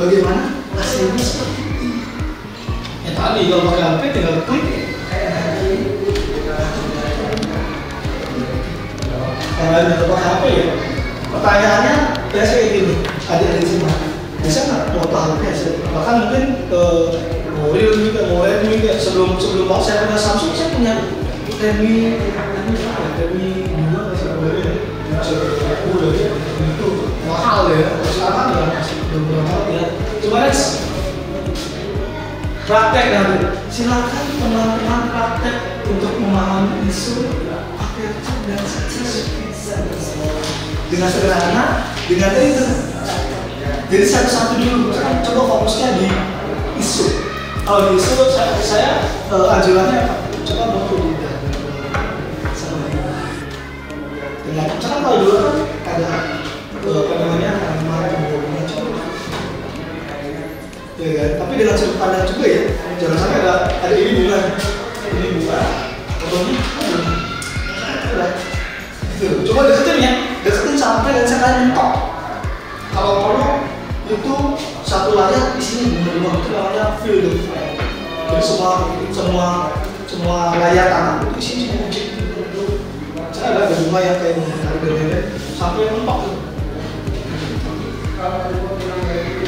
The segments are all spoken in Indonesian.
bagaimana hasilnya seperti ini. Ya tadi kalau pakai HP tinggal klik. Kalau ada pakai HP ya, pertanyaannya biasa kayak gini, adik-adik semua bisa nggak foto HP hasil? Bahkan mungkin mau Realme, mau Redmi, sebelum mau saya punya Samsung, saya punya Redmi 2 itu mahal ya, sekarang ya masih belum mahal ya. Cuma praktek nanti, silakan teman-teman praktek untuk memahami isu aperture dan sukses dengan sederhana, dengan itu. Jadi satu-satu dulu, coba fokusnya di isu. Kalau di isu saya anjurannya apa? Coba bantu di dengan misalkan kalau dulu kan ada apa namanya ya kan? Tapi dengan sudut pandang juga ya, jangan sampai ada ini bukan fotonya gitu. Coba deketin sampai dan sekali mentok. Kalau perlu itu satu layar di sini bunga itu namanya field. Jadi semua layar tanah di sini semua objek. Saya ada bunga yang kayak harga sampai mentok.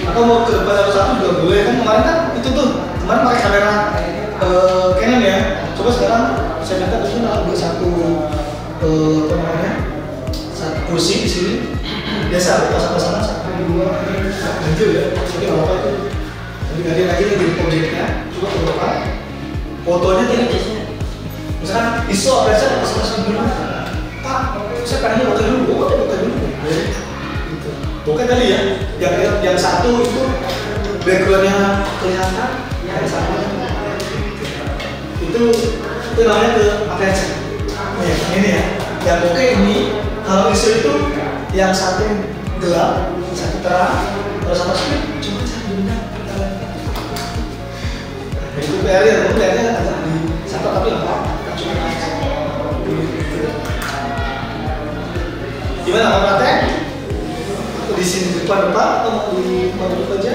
Atau mau ke pada satu juga boleh kan, kemarin kan itu tuh kemarin pakai kamera Canon ya. Coba sekarang saya minta terus ambil satu apa namanya, satu kursi di sini biasa pasang-pasangan 1, 2, ganjil ya, jadi nggak apa itu. Jadi ganjil lagi nih jadi objeknya, coba keluarkan fotonya gini biasanya. Misalkan ISO aperture pasang dulu, Pak, saya pengennya bokeh dulu, bokeh dulu. Gitu. Bokeh tadi ya, yang satu itu backgroundnya kelihatan, yang satu itu namanya ke aperture. Ya, ini ya, yang bokeh ini kalau ISO itu yang satu gelap, satu terang, kalau sama speed, coba cari benda. Itu PR-nya agak di satu tapi apa? Gimana mau praktek? Di sini depan atau mau di mana aja?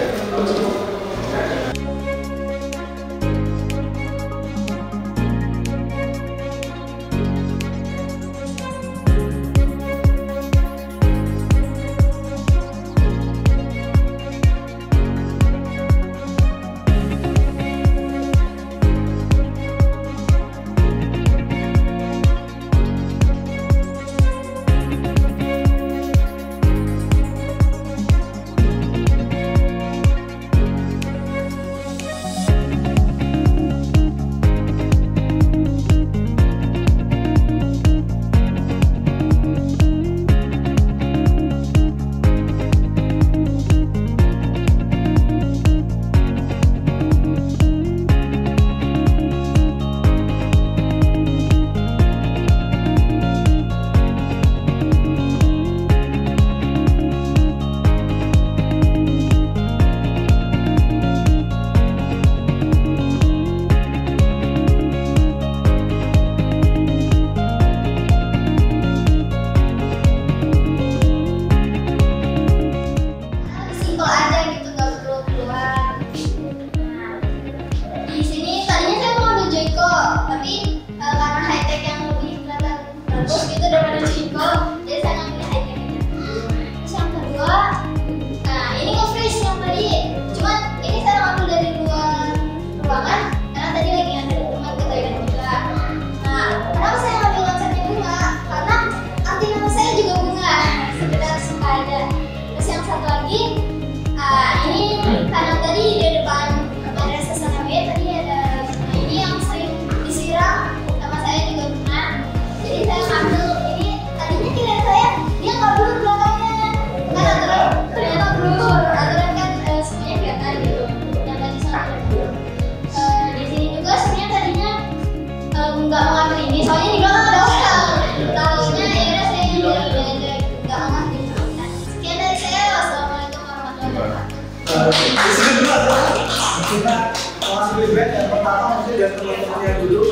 Kita langsung feedback yang pertama mungkin dari teman-teman yang dulu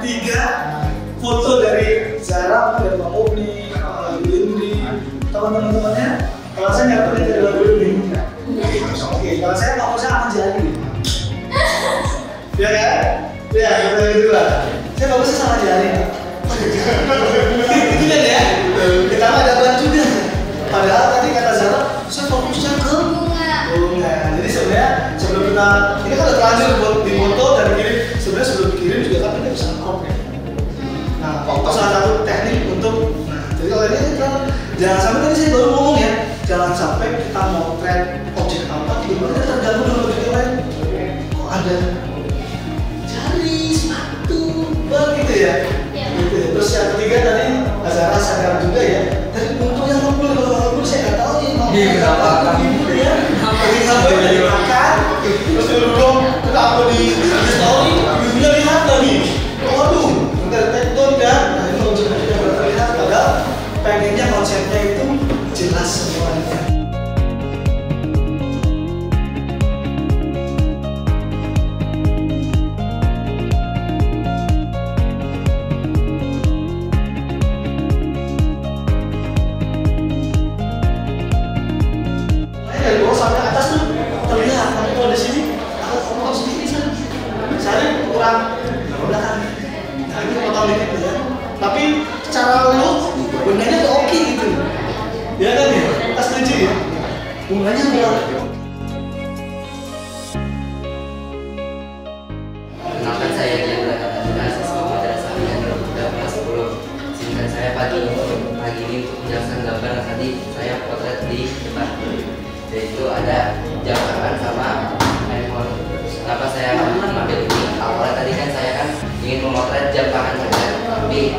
tiga foto dari Zara, dari Bang Obli, Indri, teman-temannya. Kalau saya nggak pernah dari lagu ini. Oke, ngajarin. Gitu kan ya? Kita ada ban juga. Padahal tadi kata Zara, saya fokusnya ke bunga. Jadi sebenarnya sebelum kita, ini kan udah terlanjur buat di foto dan kirim. Sebenarnya sebelum dikirim juga kan kita bisa crop ya. Nah, foto salah satu teknik untuk, nah jadi kalau ini kita jangan sampai tadi saya baru ngomong ya, jangan sampai kita motret objek apa, tiba-tiba kita terganggu dengan objek lain. Kok ada jari, sepatu, begitu ya? Gitu. Terus yang ketiga tadi Azara sadar juga ya, tadi untuk yang ngumpul saya nggak tahu nih mau berapa ibu ya, jadi sampai dari makan, terus dulu kita apa di story, ibunya lihat lagi, waduh, nggak take down kan, nah ini objeknya tidak terlihat, padahal pengennya konsepnya itu jelas semuanya. Dari bawah sampai atas tuh terlihat, tapi kalau di sini aku sedikit sana, saya kurang belakang. Nah ini potong dikit ya. Tapi secara look bunganya tuh oke gitu. Ya kan ya? Kita setuju ya? Bunganya udah. Kenalkan saya Diandra Katarina, siswa Madrasah Al-Hidayah kelas 10. Singkat saya pagi ini untuk menjelaskan gambar yang tadi saya potret di depan. Yaitu ada jangkaan sama handphone. Kenapa saya mengambil ini? Awalnya tadi kan saya kan ingin memotret jam tangan saja, tapi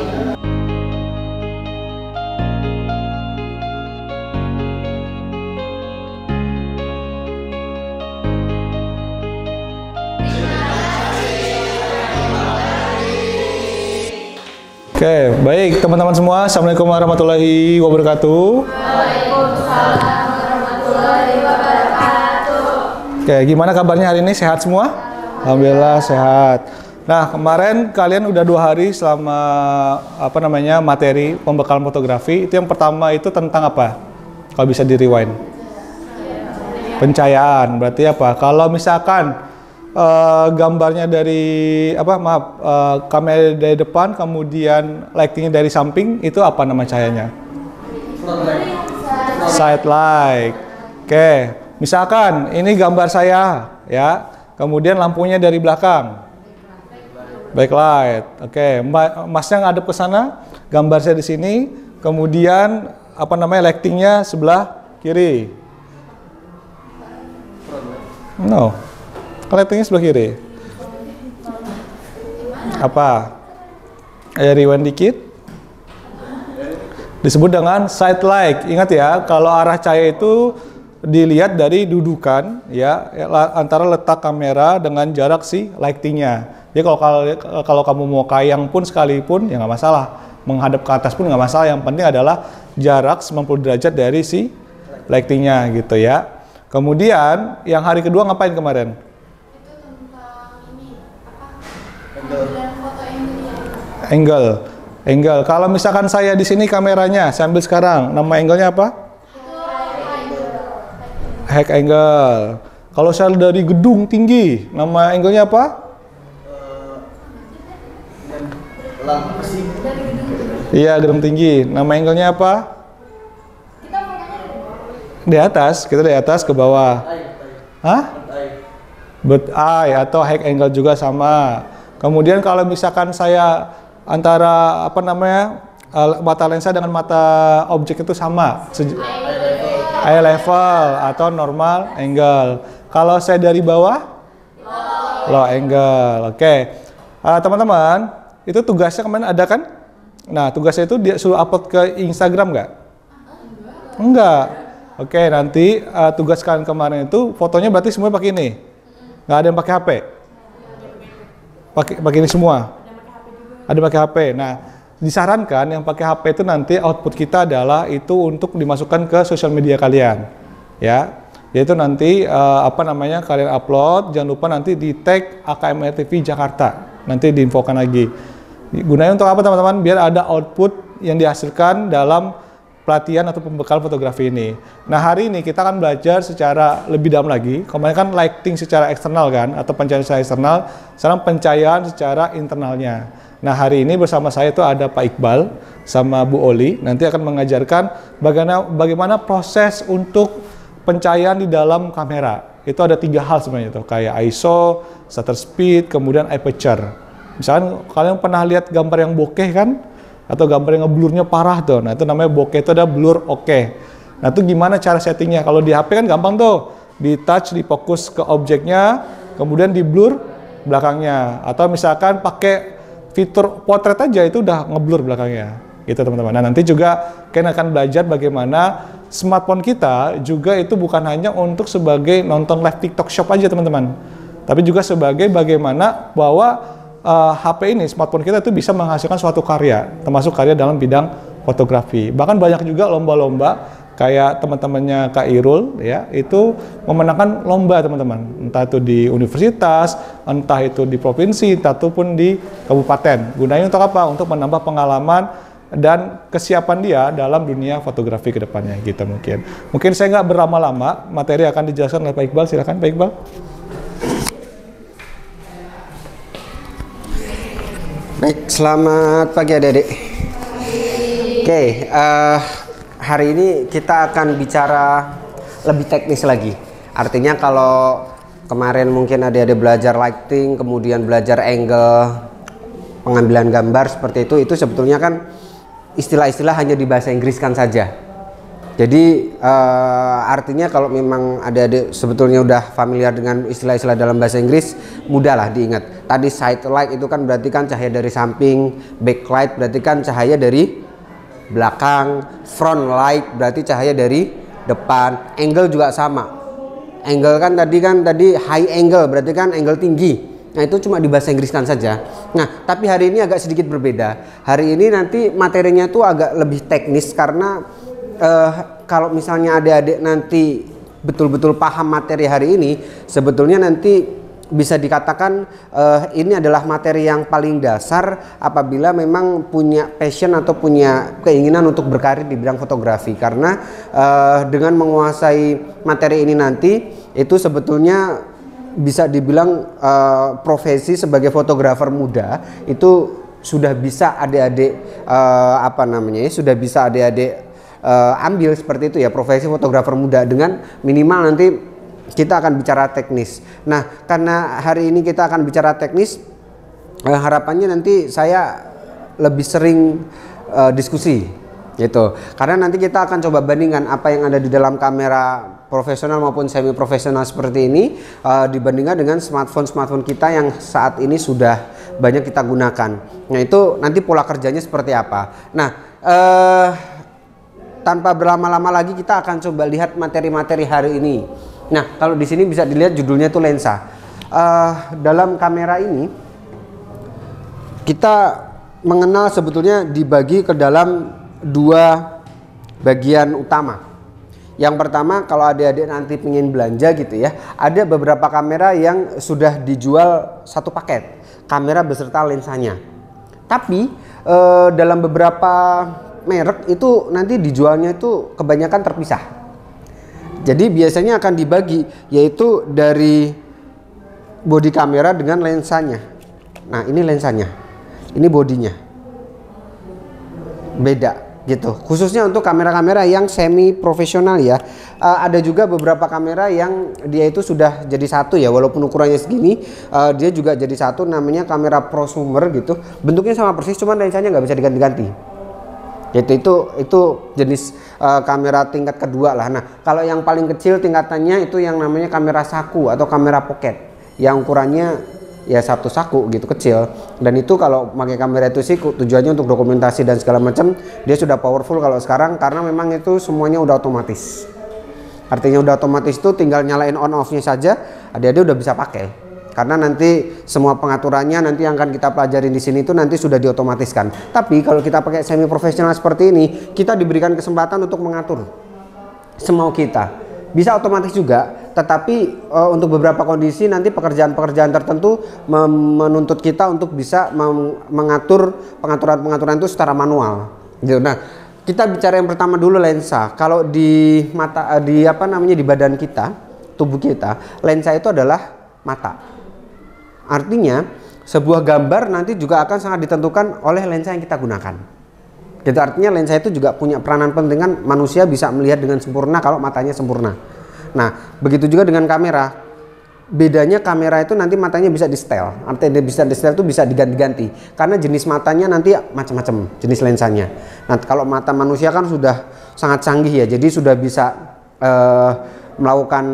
Oke, baik teman-teman semua. Assalamualaikum warahmatullahi wabarakatuh. Waalaikumsalam warahmatullahi wabarakatuh. Oke, gimana kabarnya hari ini? Sehat semua? Alhamdulillah sehat. Nah, kemarin kalian udah 2 hari selama materi pembekalan fotografi. Itu yang pertama itu tentang apa? Kalau bisa di rewind. Pencahayaan. Berarti apa? Kalau misalkan gambarnya dari kamera dari depan, kemudian lightingnya dari samping, itu apa nama cahayanya? Side light. Oke, misalkan ini gambar saya ya, kemudian lampunya dari belakang, backlight. Oke, masnya ngadep ke sana, gambar saya di sini, kemudian lightingnya sebelah kiri. No. Lightingnya sebelah kiri. Apa? Rewind dikit. Disebut dengan side light. Ingat ya, kalau arah cahaya itu dilihat dari dudukan, ya, antara letak kamera dengan jarak si lightingnya. Jadi kalau kamu mau kayang pun sekalipun, ya nggak masalah. Menghadap ke atas pun nggak masalah. Yang penting adalah jarak 90 derajat dari si lightingnya, gitu ya. Kemudian yang hari kedua ngapain kemarin? Angle. Kalau misalkan saya di sini kameranya, saya ambil sekarang. Nama angle-nya apa? High angle. Kalau saya dari gedung tinggi, nama angle-nya apa? Iya, gedung tinggi. Nama angle-nya apa? Di atas, kita dari atas ke bawah. Hah? Bird eye atau high angle juga sama. Kemudian kalau misalkan saya antara mata lensa dengan mata objek itu sama, eye level atau normal angle. Kalau saya dari bawah, low angle. Oke, teman-teman, itu tugasnya kemarin ada kan? Nah, tugasnya itu dia suruh upload ke Instagram nggak? Enggak. Oke, nanti tugas kalian kemarin itu fotonya berarti semua pakai ini, nggak ada yang pakai HP. Pakai ini semua. Ada pakai HP. Nah, disarankan yang pakai HP itu nanti output kita adalah itu untuk dimasukkan ke sosial media kalian, ya. Yaitu nanti kalian upload, jangan lupa nanti di tag AKMR TV Jakarta. Nanti diinfokan lagi. Gunanya untuk apa teman-teman? Biar ada output yang dihasilkan dalam pelatihan atau pembekal fotografi ini. Nah, hari ini kita akan belajar secara lebih dalam lagi. Kemarin kan lighting secara eksternal kan, atau pencahayaan secara eksternal, sekarang pencahayaan secara internalnya. Nah, hari ini bersama saya itu ada Pak Iqbal sama Bu Oli, nanti akan mengajarkan bagaimana proses untuk pencahayaan di dalam kamera. Itu ada 3 hal sebenarnya tuh, kayak ISO, shutter speed, kemudian aperture. Misalkan kalian pernah lihat gambar yang bokeh kan? Atau gambar yang ngeblurnya parah tuh. Nah, itu namanya bokeh, itu ada blur oke. Nah, itu gimana cara settingnya? Kalau di HP kan gampang tuh. Di touch, di fokus ke objeknya, kemudian di blur belakangnya. Atau misalkan pakai fitur potret aja itu udah ngeblur belakangnya. Gitu teman-teman. Nah, nanti juga kalian akan belajar bagaimana smartphone kita juga itu bukan hanya untuk sebagai nonton live TikTok Shop aja teman-teman. Tapi juga sebagai bagaimana bahwa HP ini, smartphone kita itu bisa menghasilkan suatu karya, termasuk karya dalam bidang fotografi. Bahkan banyak juga lomba-lomba kayak teman-temannya Kak Irul ya, itu memenangkan lomba teman-teman. Entah itu di universitas, entah itu di provinsi, entah itu pun di kabupaten. Gunanya untuk apa? Untuk menambah pengalaman dan kesiapan dia dalam dunia fotografi ke depannya gitu mungkin. Mungkin saya nggak berlama-lama, materi akan dijelaskan oleh Pak Iqbal. Silakan Pak Iqbal. Baik, selamat pagi adik-adik. Oke, hari ini kita akan bicara lebih teknis lagi. Artinya kalau kemarin mungkin adik-adik belajar lighting, kemudian belajar angle, pengambilan gambar seperti itu sebetulnya kan istilah-istilah hanya di bahasa Inggris kan saja. Jadi artinya kalau memang adik-adik sebetulnya udah familiar dengan istilah-istilah dalam bahasa Inggris, mudahlah diingat. Tadi side light itu kan berarti kan cahaya dari samping, backlight berarti kan cahaya dari belakang, front light berarti cahaya dari depan, angle juga sama. Angle kan tadi high angle berarti kan angle tinggi. Nah, itu cuma di bahasa Inggris kan saja. Nah, tapi hari ini agak sedikit berbeda. Hari ini nanti materinya tuh agak lebih teknis karena kalau misalnya adik-adik nanti betul-betul paham materi hari ini, sebetulnya nanti bisa dikatakan ini adalah materi yang paling dasar apabila memang punya passion atau punya keinginan untuk berkarir di bidang fotografi. Karena dengan menguasai materi ini nanti, itu sebetulnya bisa dibilang profesi sebagai fotografer muda itu sudah bisa adik-adik sudah bisa adik-adik ambil seperti itu ya, profesi fotografer muda, dengan minimal nanti kita akan bicara teknis. Nah, karena hari ini kita akan bicara teknis, harapannya nanti saya lebih sering diskusi gitu. Karena nanti kita akan coba bandingkan apa yang ada di dalam kamera profesional maupun semi profesional seperti ini dibandingkan dengan smartphone kita yang saat ini sudah banyak kita gunakan. Nah, itu nanti pola kerjanya seperti apa. Nah, tanpa berlama-lama lagi kita akan coba lihat materi-materi hari ini. Nah, kalau di sini bisa dilihat judulnya itu lensa. Dalam kamera ini kita mengenal sebetulnya dibagi ke dalam 2 bagian utama. Yang pertama, kalau adik-adik nanti ingin belanja gitu ya, ada beberapa kamera yang sudah dijual satu paket, kamera beserta lensanya. Tapi dalam beberapa merek itu nanti dijualnya itu kebanyakan terpisah. Jadi biasanya akan dibagi, yaitu dari bodi kamera dengan lensanya. Nah, ini lensanya, ini bodinya, beda gitu. Khususnya untuk kamera-kamera yang semi profesional ya. Ada juga beberapa kamera yang dia itu sudah jadi satu ya, walaupun ukurannya segini, dia juga jadi satu, namanya kamera prosumer gitu. Bentuknya sama persis, cuman lensanya nggak bisa diganti-ganti. Itu jenis kamera tingkat kedua lah. Nah, kalau yang paling kecil tingkatannya itu yang namanya kamera saku atau kamera pocket, yang ukurannya ya satu saku gitu, kecil. Dan itu kalau pakai kamera itu sih tujuannya untuk dokumentasi dan segala macam, dia sudah powerful kalau sekarang, karena memang itu semuanya udah otomatis. Artinya udah otomatis itu tinggal nyalain on off-nya saja, adik-adik udah bisa pakai. Karena nanti semua pengaturannya nanti yang akan kita pelajarin di sini itu nanti sudah diotomatiskan. Tapi kalau kita pakai semi profesional seperti ini, kita diberikan kesempatan untuk mengatur semau kita. Bisa otomatis juga, tetapi untuk beberapa kondisi nanti pekerjaan-pekerjaan tertentu menuntut kita untuk bisa mengatur pengaturan-pengaturan itu secara manual. Gitu. Nah, kita bicara yang pertama dulu lensa. Kalau di mata, di apa namanya, di badan kita, tubuh kita, lensa itu adalah mata. Artinya sebuah gambar nanti juga akan sangat ditentukan oleh lensa yang kita gunakan. Itu artinya lensa itu juga punya peranan penting, kan manusia bisa melihat dengan sempurna kalau matanya sempurna. Nah, begitu juga dengan kamera. Bedanya kamera itu nanti matanya bisa di setel. Artinya dia bisa di setel itu bisa diganti-ganti. Karena jenis matanya nanti macam-macam jenis lensanya. Nah, kalau mata manusia kan sudah sangat canggih ya. Jadi sudah bisa melakukan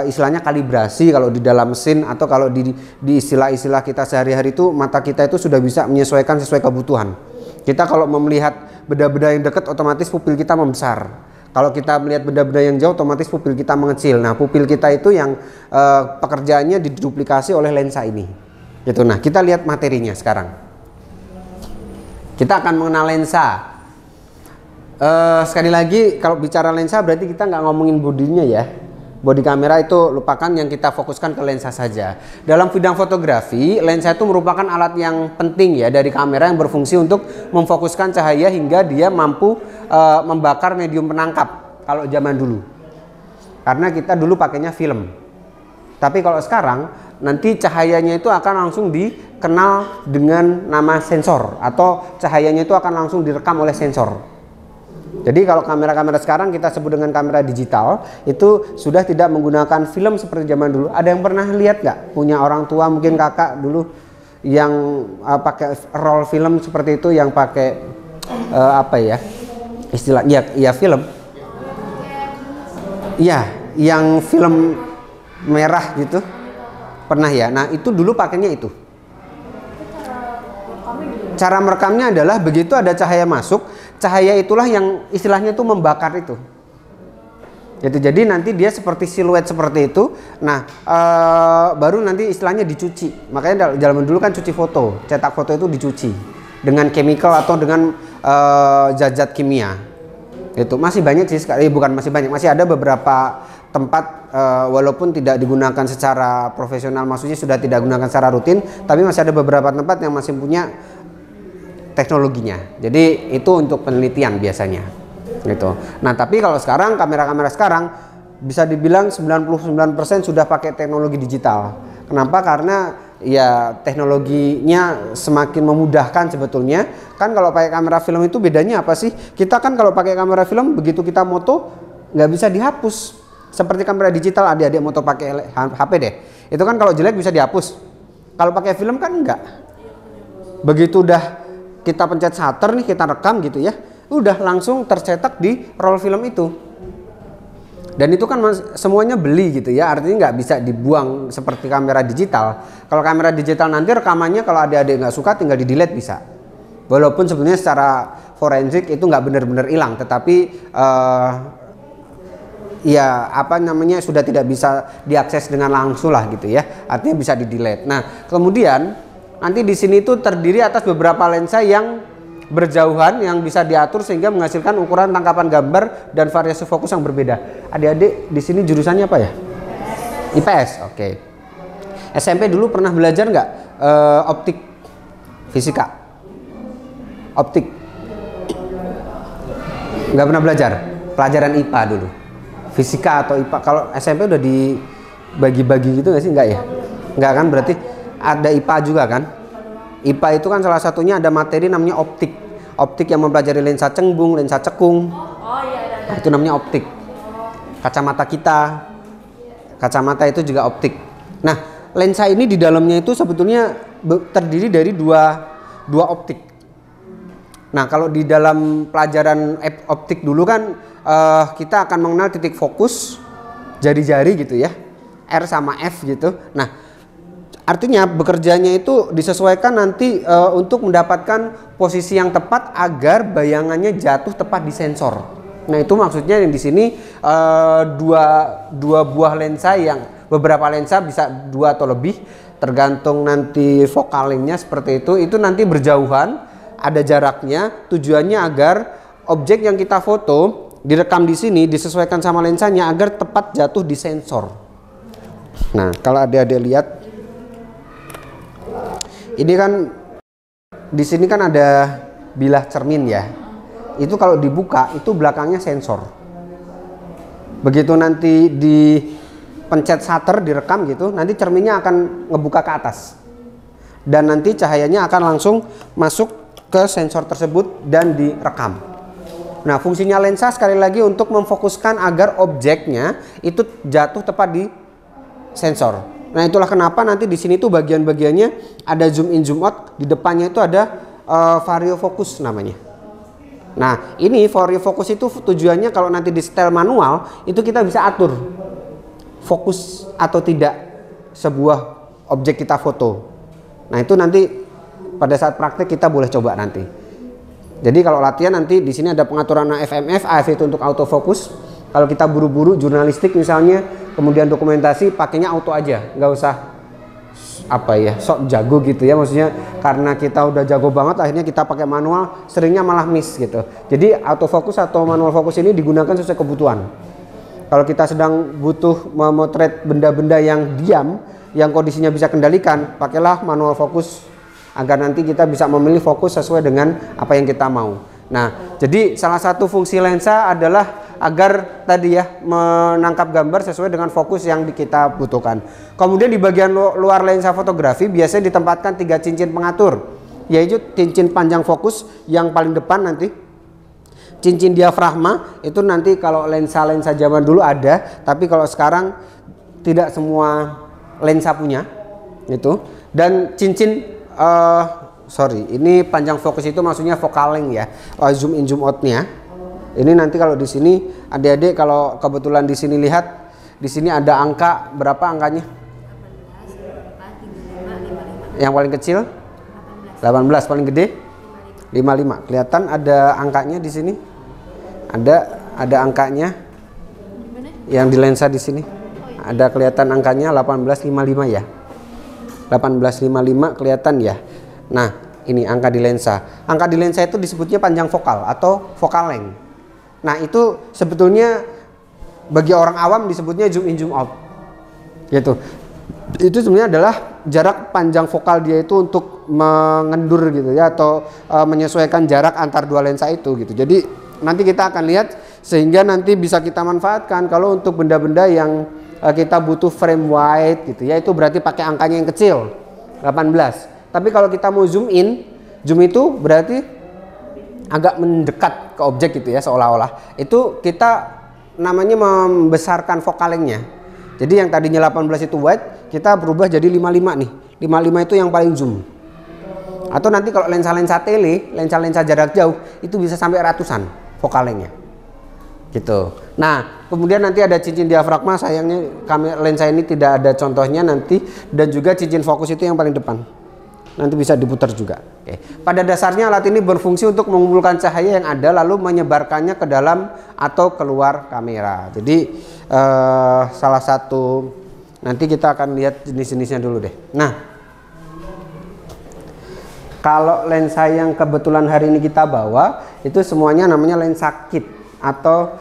istilahnya kalibrasi kalau di dalam mesin, atau kalau di istilah-istilah kita sehari-hari itu mata kita itu sudah bisa menyesuaikan sesuai kebutuhan. Kita kalau melihat benda-benda yang dekat otomatis pupil kita membesar. Kalau kita melihat benda-benda yang jauh otomatis pupil kita mengecil. Nah, pupil kita itu yang pekerjaannya diduplikasi oleh lensa ini. Gitu. Nah, kita lihat materinya sekarang. Kita akan mengenal lensa. Sekali lagi kalau bicara lensa berarti kita nggak ngomongin bodinya ya. Bodi kamera itu lupakan, yang kita fokuskan ke lensa saja. Dalam bidang fotografi, lensa itu merupakan alat yang penting ya dari kamera yang berfungsi untuk memfokuskan cahaya hingga dia mampu membakar medium penangkap kalau zaman dulu. Karena kita dulu pakainya film. Tapi kalau sekarang nanti cahayanya itu akan langsung dikenal dengan nama sensor, atau cahayanya itu akan langsung direkam oleh sensor. Jadi kalau kamera-kamera sekarang kita sebut dengan kamera digital, itu sudah tidak menggunakan film seperti zaman dulu. Ada yang pernah lihat nggak? Punya orang tua mungkin kakak dulu yang pakai roll film seperti itu, yang pakai apa ya istilahnya? Ya film. Iya, yang film merah gitu. Pernah ya? Nah itu dulu pakainya itu. Cara merekamnya adalah begitu ada cahaya masuk, cahaya itulah yang istilahnya itu membakar itu. Jadi nanti dia seperti siluet seperti itu. Nah, baru nanti istilahnya dicuci. Makanya zaman dulu kan cuci foto, cetak foto itu dicuci dengan chemical atau dengan zat-zat kimia. Itu masih banyak sih, bukan masih banyak, masih ada beberapa tempat walaupun tidak digunakan secara profesional, maksudnya sudah tidak digunakan secara rutin, tapi masih ada beberapa tempat yang masih punya teknologinya. Jadi itu untuk penelitian biasanya gitu. Nah, tapi kalau sekarang kamera-kamera sekarang bisa dibilang 99% sudah pakai teknologi digital. Kenapa? Karena ya teknologinya semakin memudahkan sebetulnya. Kan kalau pakai kamera film itu bedanya apa sih? Kita kan kalau pakai kamera film begitu kita moto nggak bisa dihapus. Seperti kamera digital, adik-adik moto pakai HP deh. Itu kan kalau jelek bisa dihapus. Kalau pakai film kan enggak. Begitu udah kita pencet shutter nih, kita rekam gitu ya, udah langsung tercetak di roll film itu. Dan itu kan semuanya beli gitu ya, artinya nggak bisa dibuang seperti kamera digital. Kalau kamera digital nanti rekamannya kalau adik-adik nggak suka tinggal di delete bisa. Walaupun sebenarnya secara forensik itu nggak benar-benar hilang, tetapi ya apa namanya sudah tidak bisa diakses dengan langsung lah gitu ya, artinya bisa di delete. Nah kemudian nanti di sini itu terdiri atas beberapa lensa yang berjauhan yang bisa diatur sehingga menghasilkan ukuran tangkapan gambar dan variasi fokus yang berbeda. Adik-adik di sini jurusannya apa ya? IPS. Oke. SMP dulu pernah belajar nggak optik, fisika, optik? Nggak pernah belajar. Pelajaran IPA dulu. Fisika atau IPA. Kalau SMP udah dibagi-bagi gitu nggak sih? Nggak ya? Nggak kan? Berarti ada IPA juga kan? IPA itu kan salah satunya ada materi namanya optik. Optik yang mempelajari lensa cembung, lensa cekung. Nah, itu namanya optik. Kacamata kita, kacamata itu juga optik. Nah, lensa ini di dalamnya itu sebetulnya terdiri dari dua optik. Nah, kalau di dalam pelajaran optik dulu kan kita akan mengenal titik fokus, jari-jari gitu ya, R sama F gitu. Nah, artinya bekerjanya itu disesuaikan nanti untuk mendapatkan posisi yang tepat agar bayangannya jatuh tepat di sensor. Nah, itu maksudnya yang di sini dua buah lensa, yang beberapa lensa bisa 2 atau lebih tergantung nanti fokalingnya seperti itu nanti berjauhan, ada jaraknya, tujuannya agar objek yang kita foto direkam di sini disesuaikan sama lensanya agar tepat jatuh di sensor. Nah, kalau adik-adik lihat ini kan di sini kan ada bilah cermin ya. itu kalau dibuka itu belakangnya sensor. Begitu nanti dipencet shutter, direkam gitu, nanti cerminnya akan ngebuka ke atas. Dan nanti cahayanya akan langsung masuk ke sensor tersebut dan direkam. Nah, fungsinya lensa sekali lagi untuk memfokuskan agar objeknya itu jatuh tepat di sensor. Nah, itulah kenapa nanti di sini tuh bagian-bagiannya ada zoom in zoom out, di depannya itu ada variofokus namanya. Nah, ini variofokus itu tujuannya kalau nanti di setel manual itu kita bisa atur fokus atau tidak sebuah objek kita foto. Nah, itu nanti pada saat praktek kita boleh coba nanti. Jadi kalau latihan nanti di sini ada pengaturan AFMF, AF itu untuk autofokus. Kalau kita buru-buru jurnalistik misalnya, kemudian dokumentasi pakainya auto aja, nggak usah apa ya sok jago gitu ya, maksudnya karena kita udah jago banget akhirnya kita pakai manual, seringnya malah miss gitu. Jadi autofokus atau manual fokus ini digunakan sesuai kebutuhan. Kalau kita sedang butuh memotret benda-benda yang diam, yang kondisinya bisa kendalikan, pakailah manual fokus agar nanti kita bisa memilih fokus sesuai dengan apa yang kita mau. Nah, jadi salah satu fungsi lensa adalah agar tadi ya menangkap gambar sesuai dengan fokus yang kita butuhkan. Kemudian di bagian luar lensa fotografi biasanya ditempatkan 3 cincin pengatur, yaitu cincin panjang fokus yang paling depan nanti, cincin diafragma itu nanti kalau lensa-lensa zaman dulu ada, tapi kalau sekarang tidak semua lensa punya itu. Dan cincin ini panjang fokus itu maksudnya focal length ya, zoom in zoom outnya. Ini nanti kalau di sini adik-adik kalau kebetulan di sini lihat, di sini ada angka berapa angkanya? 18, 4, 35, 55. Yang paling kecil 18, paling gede 55. Kelihatan ada angkanya di sini? Ada angkanya. Yang di lensa di sini. Ada kelihatan angkanya 1855 ya. 1855 kelihatan ya. Nah, ini angka di lensa. Angka di lensa itu disebutnya panjang fokal atau focal length. Nah, itu sebetulnya bagi orang awam disebutnya zoom in zoom out. Gitu. Itu sebenarnya adalah jarak panjang fokal dia itu untuk mengendur gitu ya, atau menyesuaikan jarak antar dua lensa itu gitu. Jadi nanti kita akan lihat sehingga nanti bisa kita manfaatkan kalau untuk benda-benda yang kita butuh frame wide gitu ya, itu berarti pakai angkanya yang kecil 18. Tapi kalau kita mau zoom in, zoom itu berarti agak mendekat ke objek gitu ya, seolah-olah itu kita namanya membesarkan focal length-nya. Jadi yang tadinya 18 itu wide, kita berubah jadi 55 nih. 55 itu yang paling zoom. Atau nanti kalau lensa-lensa tele, lensa-lensa jarak jauh itu bisa sampai ratusan focal length-nya. Gitu. Nah, kemudian nanti ada cincin diafragma, sayangnya lensa ini tidak ada contohnya nanti, dan juga cincin fokus itu yang paling depan. Nanti bisa diputar juga. Oke. Pada dasarnya alat ini berfungsi untuk mengumpulkan cahaya yang ada lalu menyebarkannya ke dalam atau keluar kamera. Jadi salah satu, nanti kita akan lihat jenis-jenisnya dulu deh. Nah, kalau lensa yang kebetulan hari ini kita bawa itu semuanya namanya lensa kit atau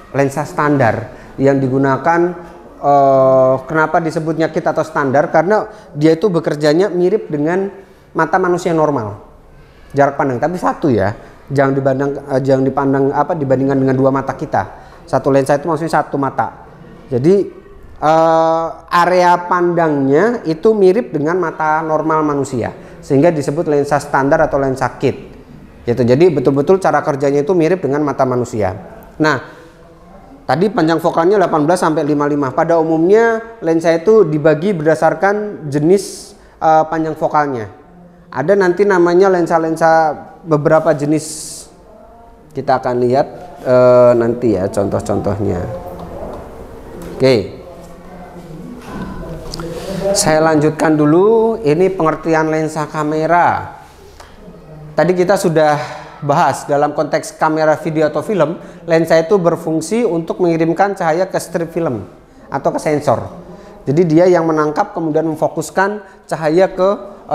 lensa standar yang digunakan. Kenapa disebutnya kit atau standar? Karena dia itu bekerjanya mirip dengan mata manusia normal, jarak pandang, tapi satu ya, jangan dipandang dibandingkan dengan dua mata kita. Satu lensa itu maksudnya satu mata. Jadi area pandangnya itu mirip dengan mata normal manusia, sehingga disebut lensa standar atau lensa kit. Gitu. Jadi betul-betul cara kerjanya itu mirip dengan mata manusia. Nah, tadi panjang fokalnya 18 sampai 55. Pada umumnya lensa itu dibagi berdasarkan jenis panjang fokalnya. Ada nanti namanya lensa-lensa beberapa jenis. Kita akan lihat nanti ya contoh-contohnya. Oke. Saya lanjutkan dulu, ini pengertian lensa kamera. Tadi kita sudah bahas dalam konteks kamera video atau film, lensa itu berfungsi untuk mengirimkan cahaya ke strip film atau ke sensor. Jadi dia yang menangkap kemudian memfokuskan cahaya ke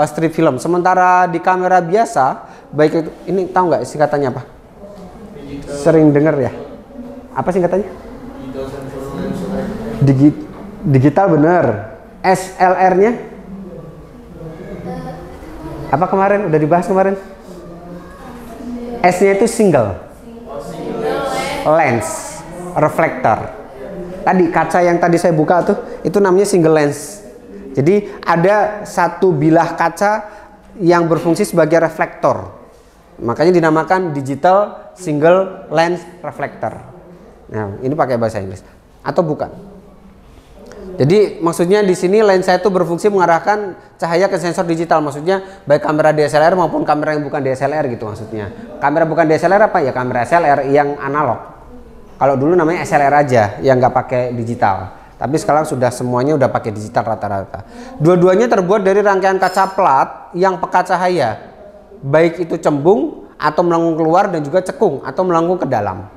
strip film. Sementara di kamera biasa, baik itu, ini tahu nggak singkatannya apa? Sering dengar ya? Apa singkatannya? Digital bener. SLR-nya? Apa kemarin? Udah dibahas kemarin? S-nya itu single lens reflector. Tadi kaca yang tadi saya buka tuh itu namanya single lens. Jadi ada satu bilah kaca yang berfungsi sebagai reflektor. Makanya dinamakan digital single lens reflector. Nah, ini pakai bahasa Inggris atau bukan? Jadi maksudnya di sini lensa itu berfungsi mengarahkan cahaya ke sensor digital. Maksudnya baik kamera DSLR maupun kamera yang bukan DSLR gitu maksudnya. Kamera bukan DSLR apa ya? Kamera SLR yang analog. Kalau dulu namanya SLR aja yang nggak pakai digital. Tapi sekarang sudah semuanya udah pakai digital rata-rata. Dua-duanya terbuat dari rangkaian kaca plat yang peka cahaya. Baik itu cembung atau melengkung keluar dan juga cekung atau melengkung ke dalam.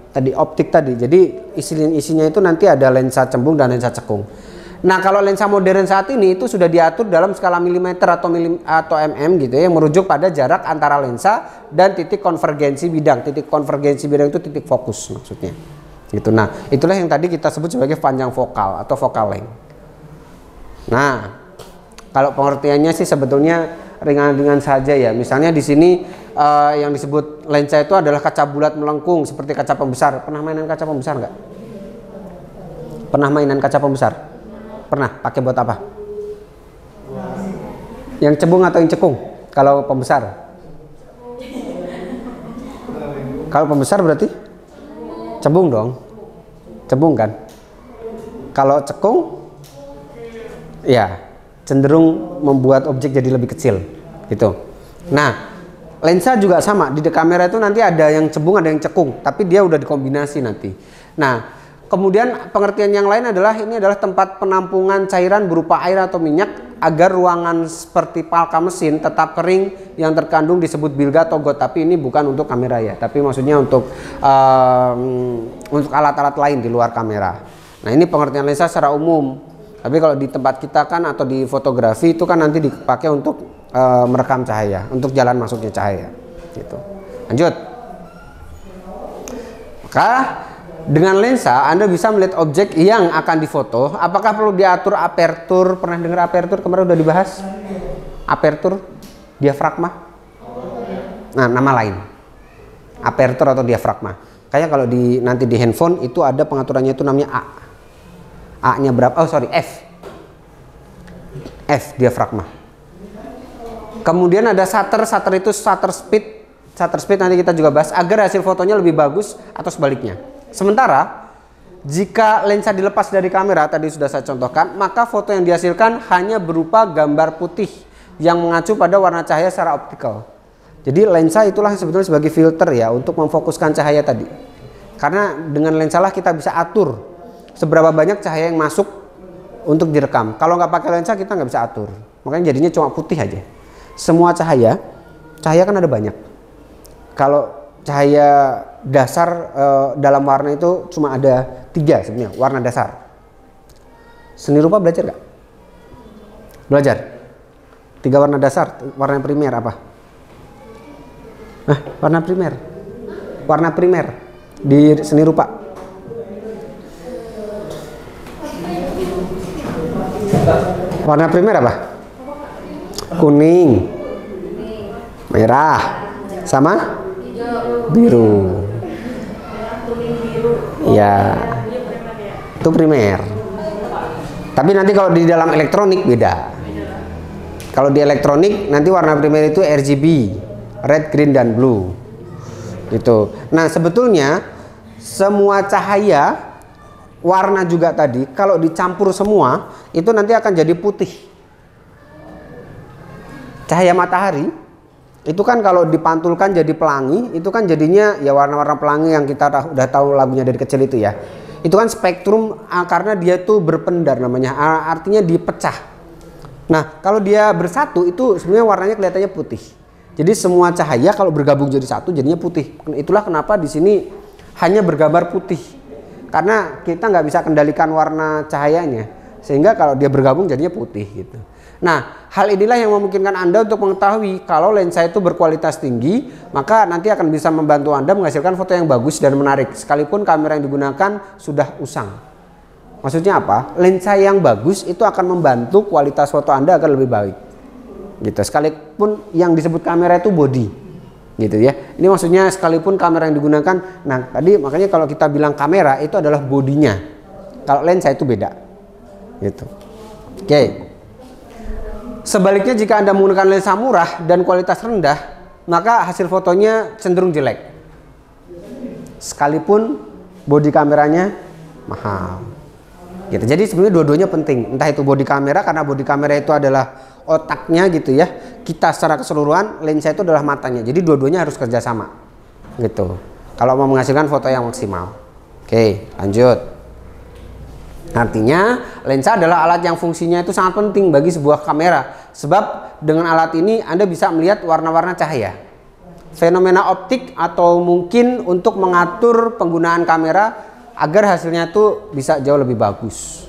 Tadi optik tadi. Jadi isinya itu nanti ada lensa cembung dan lensa cekung. Nah, kalau lensa modern saat ini itu sudah diatur dalam skala milimeter atau mm gitu ya, yang merujuk pada jarak antara lensa dan titik konvergensi bidang. Titik konvergensi bidang itu titik fokus maksudnya. Gitu. Nah, itulah yang tadi kita sebut sebagai panjang fokal atau focal length. Nah, kalau pengertiannya sih sebetulnya ringan-ringan saja ya. Misalnya di sini yang disebut lensa itu adalah kaca bulat melengkung seperti kaca pembesar. Pernah mainan kaca pembesar nggak? Pernah mainan kaca pembesar? Pernah? Pakai buat apa? Yang cembung atau yang cekung? Kalau pembesar? Kalau pembesar berarti cembung dong. Cembung kan? Kalau cekung? Ya, cenderung membuat objek jadi lebih kecil gitu. Nah, lensa juga sama, di kamera itu nanti ada yang cembung ada yang cekung, tapi dia udah dikombinasi nanti. Nah, kemudian pengertian yang lain adalah ini adalah tempat penampungan cairan berupa air atau minyak agar ruangan seperti palka mesin tetap kering yang terkandung disebut bilga atau got. Tapi ini bukan untuk kamera ya, tapi maksudnya untuk alat-alat lain di luar kamera. Nah, ini pengertian lensa secara umum. Tapi kalau di tempat kita kan atau di fotografi itu kan nanti dipakai untuk merekam cahaya, untuk jalan masuknya cahaya gitu. Lanjut. Maka dengan lensa Anda bisa melihat objek yang akan difoto. Apakah perlu diatur apertur? Pernah dengar apertur? Kemarin udah dibahas. Apertur, diafragma. Nah, nama lain. Apertur atau diafragma. Kayak kalau nanti di handphone itu ada pengaturannya itu namanya A. A-nya berapa? Oh, sorry, F. F diafragma. Kemudian ada shutter itu shutter speed nanti kita juga bahas agar hasil fotonya lebih bagus atau sebaliknya. Sementara jika lensa dilepas dari kamera tadi sudah saya contohkan, maka foto yang dihasilkan hanya berupa gambar putih yang mengacu pada warna cahaya secara optikal. Jadi lensa itulah sebetulnya sebagai filter ya untuk memfokuskan cahaya tadi. Karena dengan lensa lah kita bisa atur seberapa banyak cahaya yang masuk untuk direkam. Kalau nggak pakai lensa kita nggak bisa atur. Makanya jadinya cuma putih aja. Semua cahaya kan ada banyak. Kalau cahaya dasar dalam warna itu cuma ada 3 sebenarnya warna dasar. Seni rupa belajar nggak? Belajar. 3 warna dasar. Warna primer apa? Warna primer. Warna primer di seni rupa. Warna primer apa? Kuning, merah, sama biru. Ya, itu primer. Tapi nanti kalau di dalam elektronik beda. Kalau di elektronik nanti warna primer itu RGB, red, green, dan blue. Gitu. Nah, sebetulnya semua cahaya warna juga tadi kalau dicampur semua itu nanti akan jadi putih. Cahaya matahari itu kan kalau dipantulkan jadi pelangi itu kan jadinya ya warna-warna pelangi yang kita udah tahu lagunya dari kecil itu ya. Itu kan spektrum karena dia itu berpendar namanya, artinya dipecah. Nah, kalau dia bersatu itu sebenarnya warnanya kelihatannya putih. Jadi semua cahaya kalau bergabung jadi satu jadinya putih. Itulah kenapa di sini hanya bergambar putih. Karena kita nggak bisa kendalikan warna cahayanya. Sehingga kalau dia bergabung jadinya putih gitu. Nah, hal inilah yang memungkinkan Anda untuk mengetahui kalau lensa itu berkualitas tinggi, maka nanti akan bisa membantu Anda menghasilkan foto yang bagus dan menarik, sekalipun kamera yang digunakan sudah usang. Maksudnya apa? Lensa yang bagus itu akan membantu kualitas foto Anda akan lebih baik. Gitu. Sekalipun yang disebut kamera itu body. gitu ya. Ini maksudnya sekalipun kamera yang digunakan, nah tadi makanya kalau kita bilang kamera itu adalah bodinya, kalau lensa itu beda gitu. Oke. Sebaliknya jika Anda menggunakan lensa murah dan kualitas rendah, maka hasil fotonya cenderung jelek sekalipun bodi kameranya mahal gitu. Jadi sebenarnya dua-duanya penting, entah itu bodi kamera, karena bodi kamera itu adalah otaknya gitu ya, kita secara keseluruhan, lensa itu adalah matanya, jadi dua-duanya harus kerjasama gitu kalau mau menghasilkan foto yang maksimal. Oke, lanjut. Artinya lensa adalah alat yang fungsinya itu sangat penting bagi sebuah kamera, sebab dengan alat ini Anda bisa melihat warna-warna cahaya, fenomena optik, atau mungkin untuk mengatur penggunaan kamera agar hasilnya itu bisa jauh lebih bagus.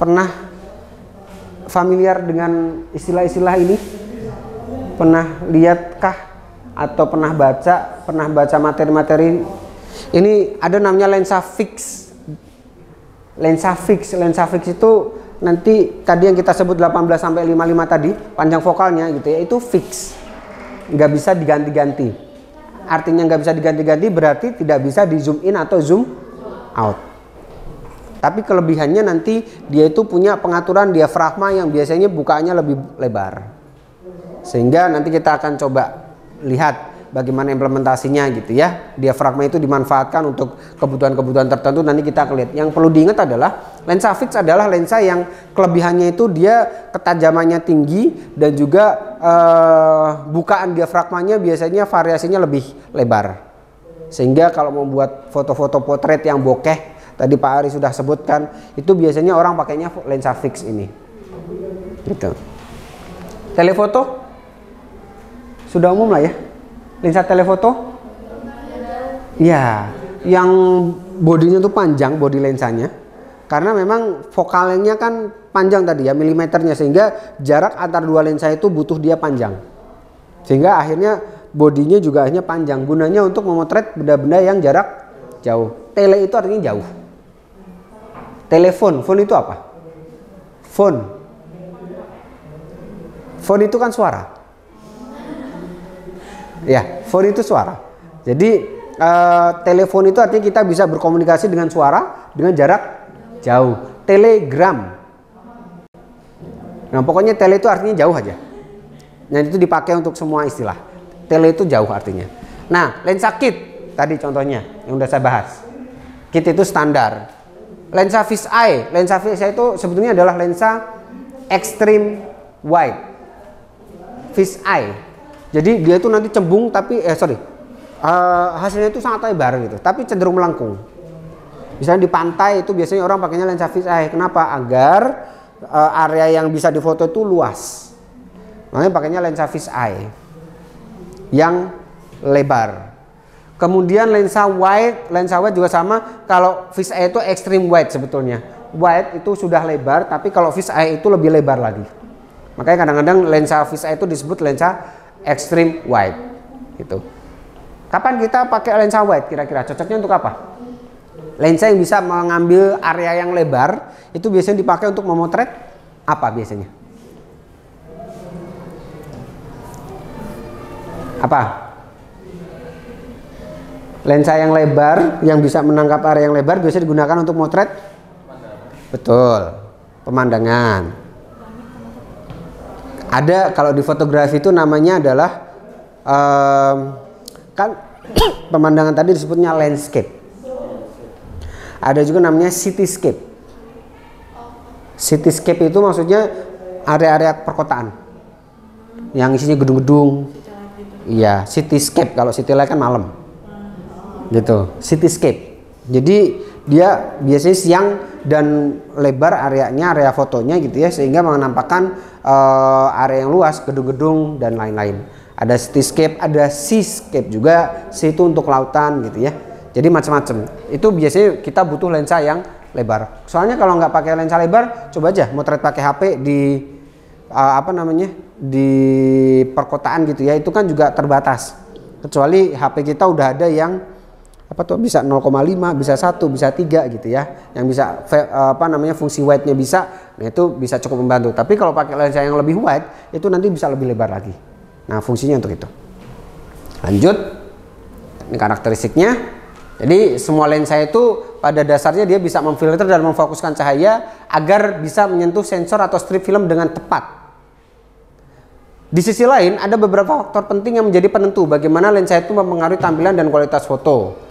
Pernah familiar dengan istilah-istilah ini? Pernah lihatkah atau pernah baca materi-materi? Ini ada namanya lensa fix. Lensa fix itu nanti tadi yang kita sebut 18 sampai 55 tadi, panjang fokalnya gitu ya, itu fix. Nggak bisa diganti-ganti. Artinya nggak bisa diganti-ganti berarti tidak bisa di zoom in atau zoom out. Tapi kelebihannya nanti dia itu punya pengaturan diafragma yang biasanya bukaannya lebih lebar. Sehingga nanti kita akan coba lihat bagaimana implementasinya gitu ya. Diafragma itu dimanfaatkan untuk kebutuhan-kebutuhan tertentu, nanti kita akan lihat. Yang perlu diingat adalah lensa fix adalah lensa yang kelebihannya itu dia ketajamannya tinggi dan juga bukaan diafragmanya biasanya variasinya lebih lebar. Sehingga kalau membuat foto-foto potret yang bokeh, tadi Pak Ari sudah sebutkan, itu biasanya orang pakainya lensa fix ini. Gitu. Telefoto sudah umum lah ya. Lensa telefoto? Ya, yang bodinya tuh panjang, bodi lensanya. Karena memang fokalnya kan panjang tadi ya, milimeternya, sehingga jarak antar dua lensa itu butuh dia panjang. Sehingga akhirnya bodinya juga akhirnya panjang. Gunanya untuk memotret benda-benda yang jarak jauh. Tele itu artinya jauh. Telepon, phone itu apa? Phone itu kan suara. Ya, phone itu suara. Jadi telepon itu artinya kita bisa berkomunikasi dengan suara dengan jarak jauh. Telegram. Nah, pokoknya tele itu artinya jauh aja. Nah, itu dipakai untuk semua istilah. Tele itu jauh artinya. Nah, lensa kit tadi contohnya yang udah saya bahas. Kit itu standar. Lensa fisheye itu sebetulnya adalah lensa extreme wide. Fisheye. Jadi dia itu nanti cembung tapi hasilnya itu sangat lebar gitu, tapi cenderung melengkung. Misalnya di pantai itu biasanya orang pakainya lensa fisheye. Kenapa? Agar area yang bisa difoto itu luas. Makanya pakainya lensa fisheye yang lebar. Kemudian lensa wide juga sama. Kalau fisheye itu extreme wide sebetulnya. Wide itu sudah lebar, tapi kalau fisheye itu lebih lebar lagi. Makanya kadang-kadang lensa fisheye itu disebut lensa extreme wide. Gitu. Kapan kita pakai lensa wide kira-kira? Cocoknya untuk apa? Lensa yang bisa mengambil area yang lebar itu biasanya dipakai untuk memotret apa biasanya? Apa? Lensa yang lebar yang bisa menangkap area yang lebar biasanya digunakan untuk motret. Betul, pemandangan. Ada kalau di fotografi itu namanya adalah kan pemandangan tadi disebutnya landscape. Ada juga namanya cityscape. Cityscape itu maksudnya area-area perkotaan yang isinya gedung-gedung. Iya, cityscape. Kalau city light kan malam. Gitu, cityscape. Jadi dia biasanya siang dan lebar areanya, area fotonya gitu ya, sehingga menampakkan area yang luas, gedung-gedung dan lain-lain. Ada cityscape, ada seascape juga. Sea itu untuk lautan gitu ya. Jadi macam-macam. Itu biasanya kita butuh lensa yang lebar. Soalnya kalau nggak pakai lensa lebar, coba aja motret pakai HP di di perkotaan gitu ya, itu kan juga terbatas. Kecuali HP kita udah ada yang apa tuh bisa 0,5, bisa 1, bisa 3 gitu ya. Yang bisa fungsi wide-nya bisa. Nah, itu bisa cukup membantu. Tapi kalau pakai lensa yang lebih wide, itu nanti bisa lebih lebar lagi. Nah, fungsinya untuk itu. Lanjut. Ini karakteristiknya. Jadi semua lensa itu pada dasarnya dia bisa memfilter dan memfokuskan cahaya agar bisa menyentuh sensor atau strip film dengan tepat. Di sisi lain, ada beberapa faktor penting yang menjadi penentu bagaimana lensa itu mempengaruhi tampilan dan kualitas foto.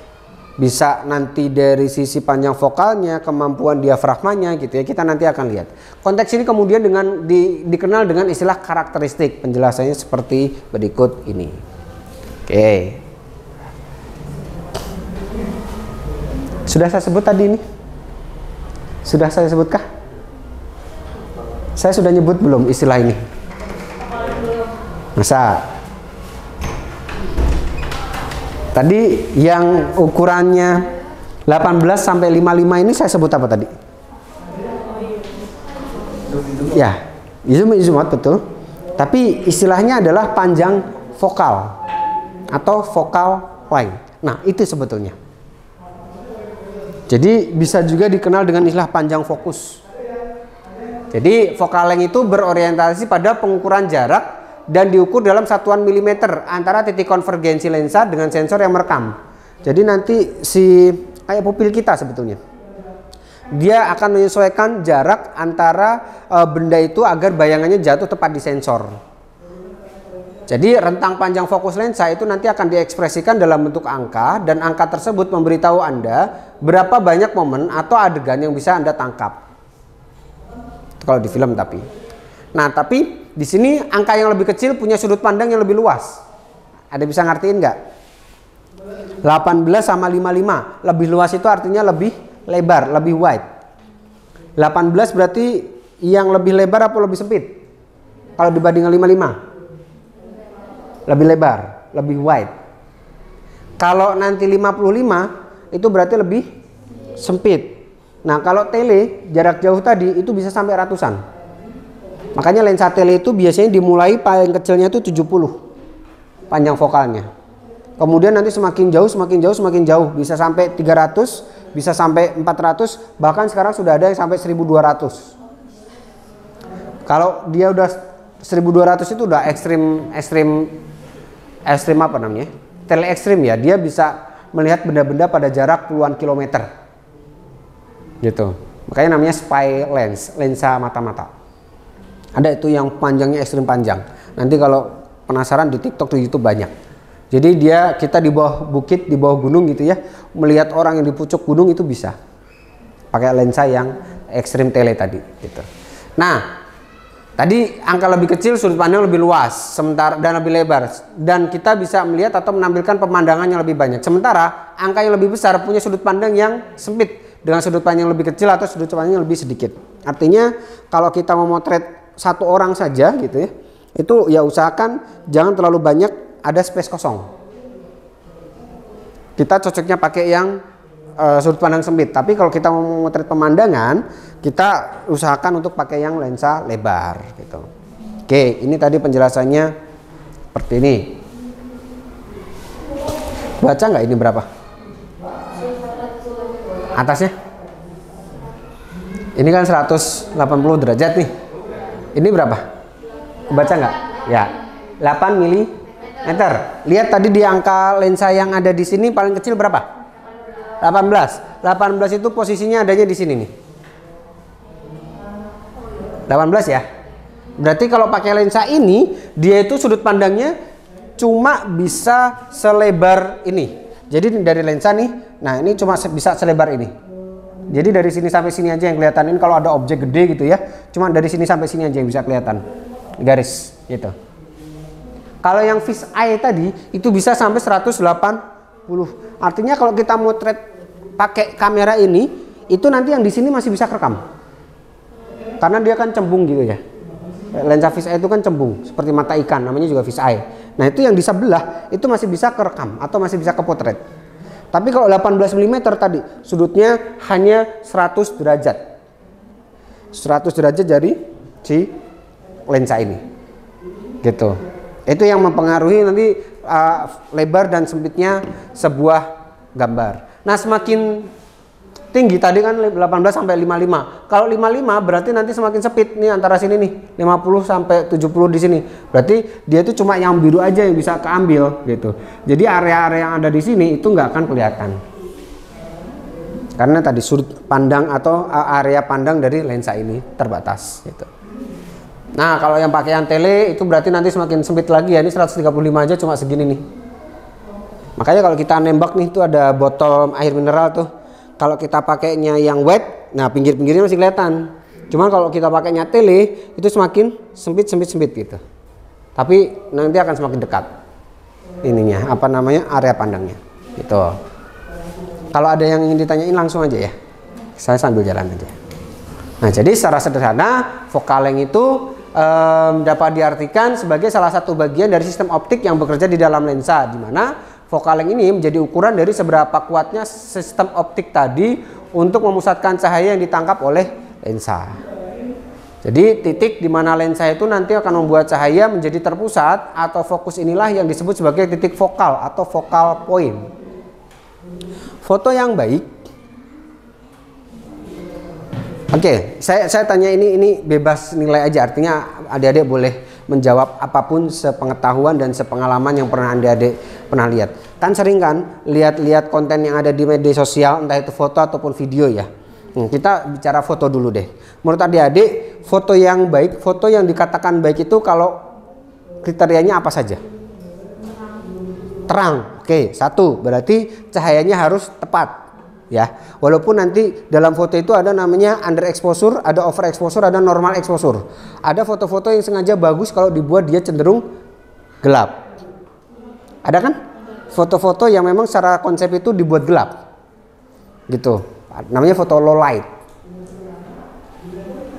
Bisa nanti dari sisi panjang fokalnya, kemampuan diafragmanya gitu ya, kita nanti akan lihat. Konteks ini kemudian dikenal dengan istilah karakteristik. Penjelasannya seperti berikut ini. Oke. Sudah saya sebut tadi ini? Sudah saya sebutkah? Saya sudah nyebut belum istilah ini? Masa? Tadi yang ukurannya 18 sampai 55 ini saya sebut apa tadi? Ya, zoom out betul. Tapi istilahnya adalah panjang vokal atau focal length. Nah, itu sebetulnya. Jadi bisa juga dikenal dengan istilah panjang fokus. Jadi focal length itu berorientasi pada pengukuran jarak dan diukur dalam satuan milimeter antara titik konvergensi lensa dengan sensor yang merekam. Jadi nanti kayak pupil kita sebetulnya. Dia akan menyesuaikan jarak antara benda itu agar bayangannya jatuh tepat di sensor. Jadi rentang panjang fokus lensa itu nanti akan diekspresikan dalam bentuk angka, dan angka tersebut memberitahu Anda berapa banyak momen atau adegan yang bisa Anda tangkap. Itu kalau di film tapi. Nah, tapi di sini angka yang lebih kecil punya sudut pandang yang lebih luas. Ada bisa ngertiin nggak? 18 sama 55. Lebih luas itu artinya lebih lebar, lebih wide. 18 berarti yang lebih lebar apa lebih sempit? Kalau dibanding 55? Lebih lebar, lebih wide. Kalau nanti 55 itu berarti lebih sempit. Nah, kalau tele jarak jauh tadi itu bisa sampai ratusan. Makanya lensa tele itu biasanya dimulai paling kecilnya itu 70 panjang vokalnya. Kemudian nanti semakin jauh, bisa sampai 300, bisa sampai 400, bahkan sekarang sudah ada yang sampai 1200. Kalau dia udah 1200 itu udah ekstrim apa namanya? Tele ekstrim ya, dia bisa melihat benda-benda pada jarak puluhan kilometer. Gitu. Makanya namanya spy lens, lensa mata-mata. Ada itu yang panjangnya ekstrim panjang. Nanti kalau penasaran di TikTok, di YouTube banyak. Jadi kita di bawah bukit, di bawah gunung gitu ya, melihat orang yang di pucuk gunung itu bisa pakai lensa yang ekstrim tele tadi gitu. Nah, tadi angka lebih kecil, sudut pandang lebih luas, sementara dan lebih lebar, dan kita bisa melihat atau menampilkan pemandangan yang lebih banyak. Sementara angka yang lebih besar punya sudut pandang yang sempit dengan sudut pandang yang lebih kecil atau sudut pandang yang lebih sedikit. Artinya kalau kita memotret satu orang saja gitu ya, itu ya usahakan jangan terlalu banyak ada space kosong. Kita cocoknya pakai yang sudut pandang sempit. Tapi kalau kita mau memotret pemandangan, kita usahakan untuk pakai yang lensa lebar gitu. Oke, ini tadi penjelasannya seperti ini. Baca nggak ini berapa? Atasnya? Ini kan 180 derajat nih. Ini berapa? Baca nggak? Ya, 8 mm. Lihat tadi di angka lensa yang ada di sini paling kecil berapa? 18. 18 itu posisinya adanya di sini nih. 18 ya. Berarti kalau pakai lensa ini, dia itu sudut pandangnya cuma bisa selebar ini. Jadi dari lensa nih, nah ini cuma bisa selebar ini. Jadi dari sini sampai sini aja yang kelihatan. Ini kalau ada objek gede gitu ya, cuma dari sini sampai sini aja yang bisa kelihatan garis gitu. Kalau yang fish eye tadi itu bisa sampai 180. Artinya kalau kita motret pakai kamera ini, itu nanti yang di sini masih bisa kerekam. Karena dia kan cembung gitu ya. Lensa fish eye itu kan cembung seperti mata ikan, namanya juga fish eye. Nah, itu yang di sebelah itu masih bisa kerekam atau masih bisa kepotret. Tapi kalau 18 mm tadi sudutnya hanya 100 derajat. 100 derajat dari si lensa ini. Gitu. Itu yang mempengaruhi nanti lebar dan sempitnya sebuah gambar. Nah, semakin tinggi tadi kan 18 sampai 55. Kalau 55 berarti nanti semakin sempit nih antara sini nih, 50 sampai 70 di sini. Berarti dia itu cuma yang biru aja yang bisa keambil gitu. Jadi area-area yang ada di sini itu nggak akan kelihatan. Karena tadi sudut pandang atau area pandang dari lensa ini terbatas gitu. Nah, kalau yang pakai yang tele itu berarti nanti semakin sempit lagi ya. Ini 135 aja cuma segini nih. Makanya kalau kita nembak nih tuh ada botol air mineral tuh. Kalau kita pakainya yang wet, nah pinggir-pinggirnya masih kelihatan. Cuman kalau kita pakainya tele, itu semakin sempit gitu. Tapi nanti akan semakin dekat ininya, apa namanya, area pandangnya. Gitu. Kalau ada yang ingin ditanyain langsung aja ya. Saya sambil jalan aja. Nah, jadi secara sederhana, Focalength itu dapat diartikan sebagai salah satu bagian dari sistem optik yang bekerja di dalam lensa, di mana Focalength ini menjadi ukuran dari seberapa kuatnya sistem optik tadi untuk memusatkan cahaya yang ditangkap oleh lensa. Jadi titik di mana lensa itu nanti akan membuat cahaya menjadi terpusat atau fokus inilah yang disebut sebagai titik fokal atau focal point. Foto yang baik. Oke, saya tanya ini bebas nilai aja, artinya adik-adik boleh menjawab apapun sepengetahuan dan sepengalaman yang pernah adik-adik pernah lihat. Kan sering kan lihat konten yang ada di media sosial, entah itu foto ataupun video ya. Kita bicara foto dulu deh. Menurut adik-adik, foto yang baik, foto yang dikatakan baik itu kalau kriterianya apa saja? Terang. Oke, satu, berarti cahayanya harus tepat. Ya, walaupun nanti dalam foto itu ada namanya under exposure, ada over exposure, ada normal exposure. Ada foto-foto yang sengaja bagus kalau dibuat dia cenderung gelap. Ada kan? Foto-foto yang memang secara konsep itu dibuat gelap. Gitu. Namanya foto low light.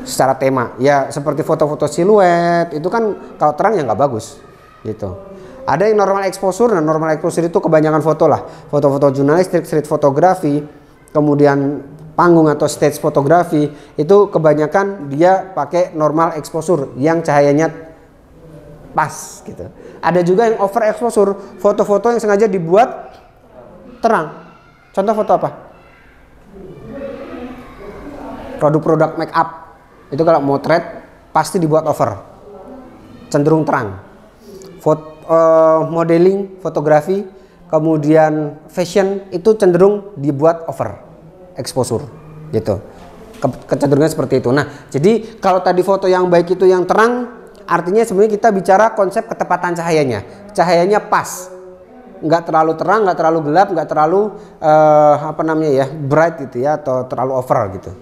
Secara tema, ya seperti foto-foto siluet, itu kan kalau terang ya nggak bagus. Gitu. Ada yang normal exposure, dan normal exposure itu kebanyakan foto lah. Foto-foto jurnalistik, street fotografi, kemudian panggung atau stage fotografi, itu kebanyakan dia pakai normal exposure yang cahayanya pas gitu. Ada juga yang over exposure, foto-foto yang sengaja dibuat terang. Contoh foto apa? Produk-produk make up. Itu kalau motret pasti dibuat over. Cenderung terang. Modeling, fotografi, kemudian fashion itu cenderung dibuat over exposure gitu. Kecenderungan seperti itu. Nah, jadi kalau tadi foto yang baik itu yang terang, artinya sebenarnya kita bicara konsep ketepatan cahayanya. Cahayanya pas, nggak terlalu terang, nggak terlalu gelap, nggak terlalu bright gitu ya, atau terlalu over gitu.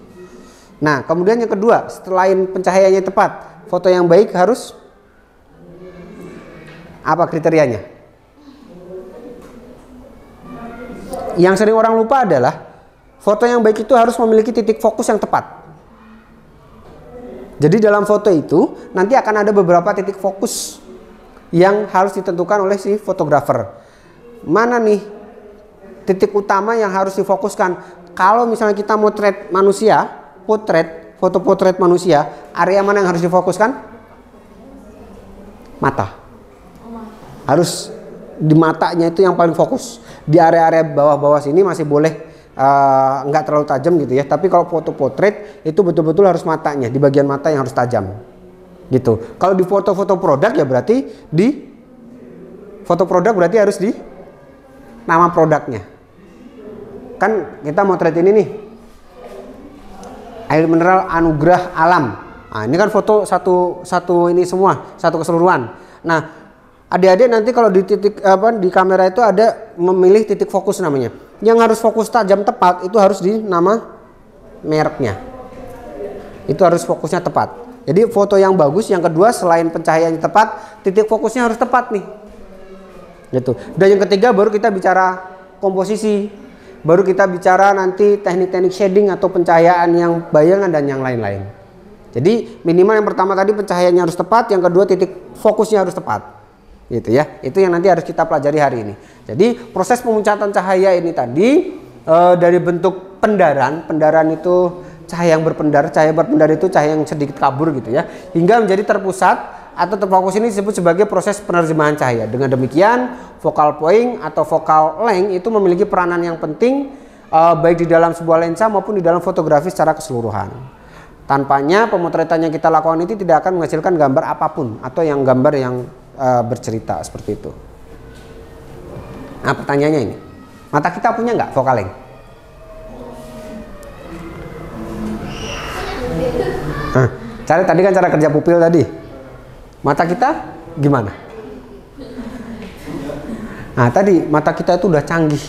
Nah, kemudian yang kedua, selain pencahayaannya tepat, foto yang baik harus apa kriterianya? Yang sering orang lupa adalah foto yang baik itu harus memiliki titik fokus yang tepat. Jadi dalam foto itu nanti akan ada beberapa titik fokus yang harus ditentukan oleh si fotografer. Mana nih titik utama yang harus difokuskan? Kalau misalnya kita motret manusia, foto potret manusia, area mana yang harus difokuskan? Mata. Harus di matanya itu yang paling fokus. Di area-area bawah-bawah sini masih boleh nggak terlalu tajam gitu ya. Tapi kalau foto potret itu betul-betul harus matanya, di bagian mata yang harus tajam gitu. Kalau di foto-foto produk ya berarti di foto produk berarti harus di nama produknya. Kan kita motret ini nih, air mineral Anugerah Alam. Nah, ini kan foto satu ini semua, satu keseluruhan. Nah, adik-adik nanti kalau di di kamera itu ada memilih titik fokus namanya. Yang harus fokus tajam tepat itu harus di nama mereknya. Itu harus fokusnya tepat. Jadi foto yang bagus yang kedua selain pencahayaannya tepat, titik fokusnya harus tepat nih. Gitu. Dan yang ketiga baru kita bicara komposisi. Baru kita bicara nanti teknik-teknik shading atau pencahayaan yang bayangan dan yang lain-lain. Jadi minimal yang pertama tadi pencahayaannya harus tepat, yang kedua titik fokusnya harus tepat. Gitu ya, itu yang nanti harus kita pelajari hari ini. Jadi proses pemuncatan cahaya ini tadi dari bentuk pendaran itu cahaya yang berpendar, cahaya berpendar itu cahaya yang sedikit kabur gitu ya, hingga menjadi terpusat atau terfokus ini disebut sebagai proses penerjemahan cahaya. Dengan demikian, focal point atau focal length itu memiliki peranan yang penting baik di dalam sebuah lensa maupun di dalam fotografi secara keseluruhan. Tanpanya pemotretan yang kita lakukan itu tidak akan menghasilkan gambar apapun atau yang gambar yang bercerita seperti itu. Nah, pertanyaannya ini, mata kita punya nggak focal length? Nah, tadi kan cara kerja pupil tadi. Mata kita gimana? Nah, tadi mata kita itu udah canggih.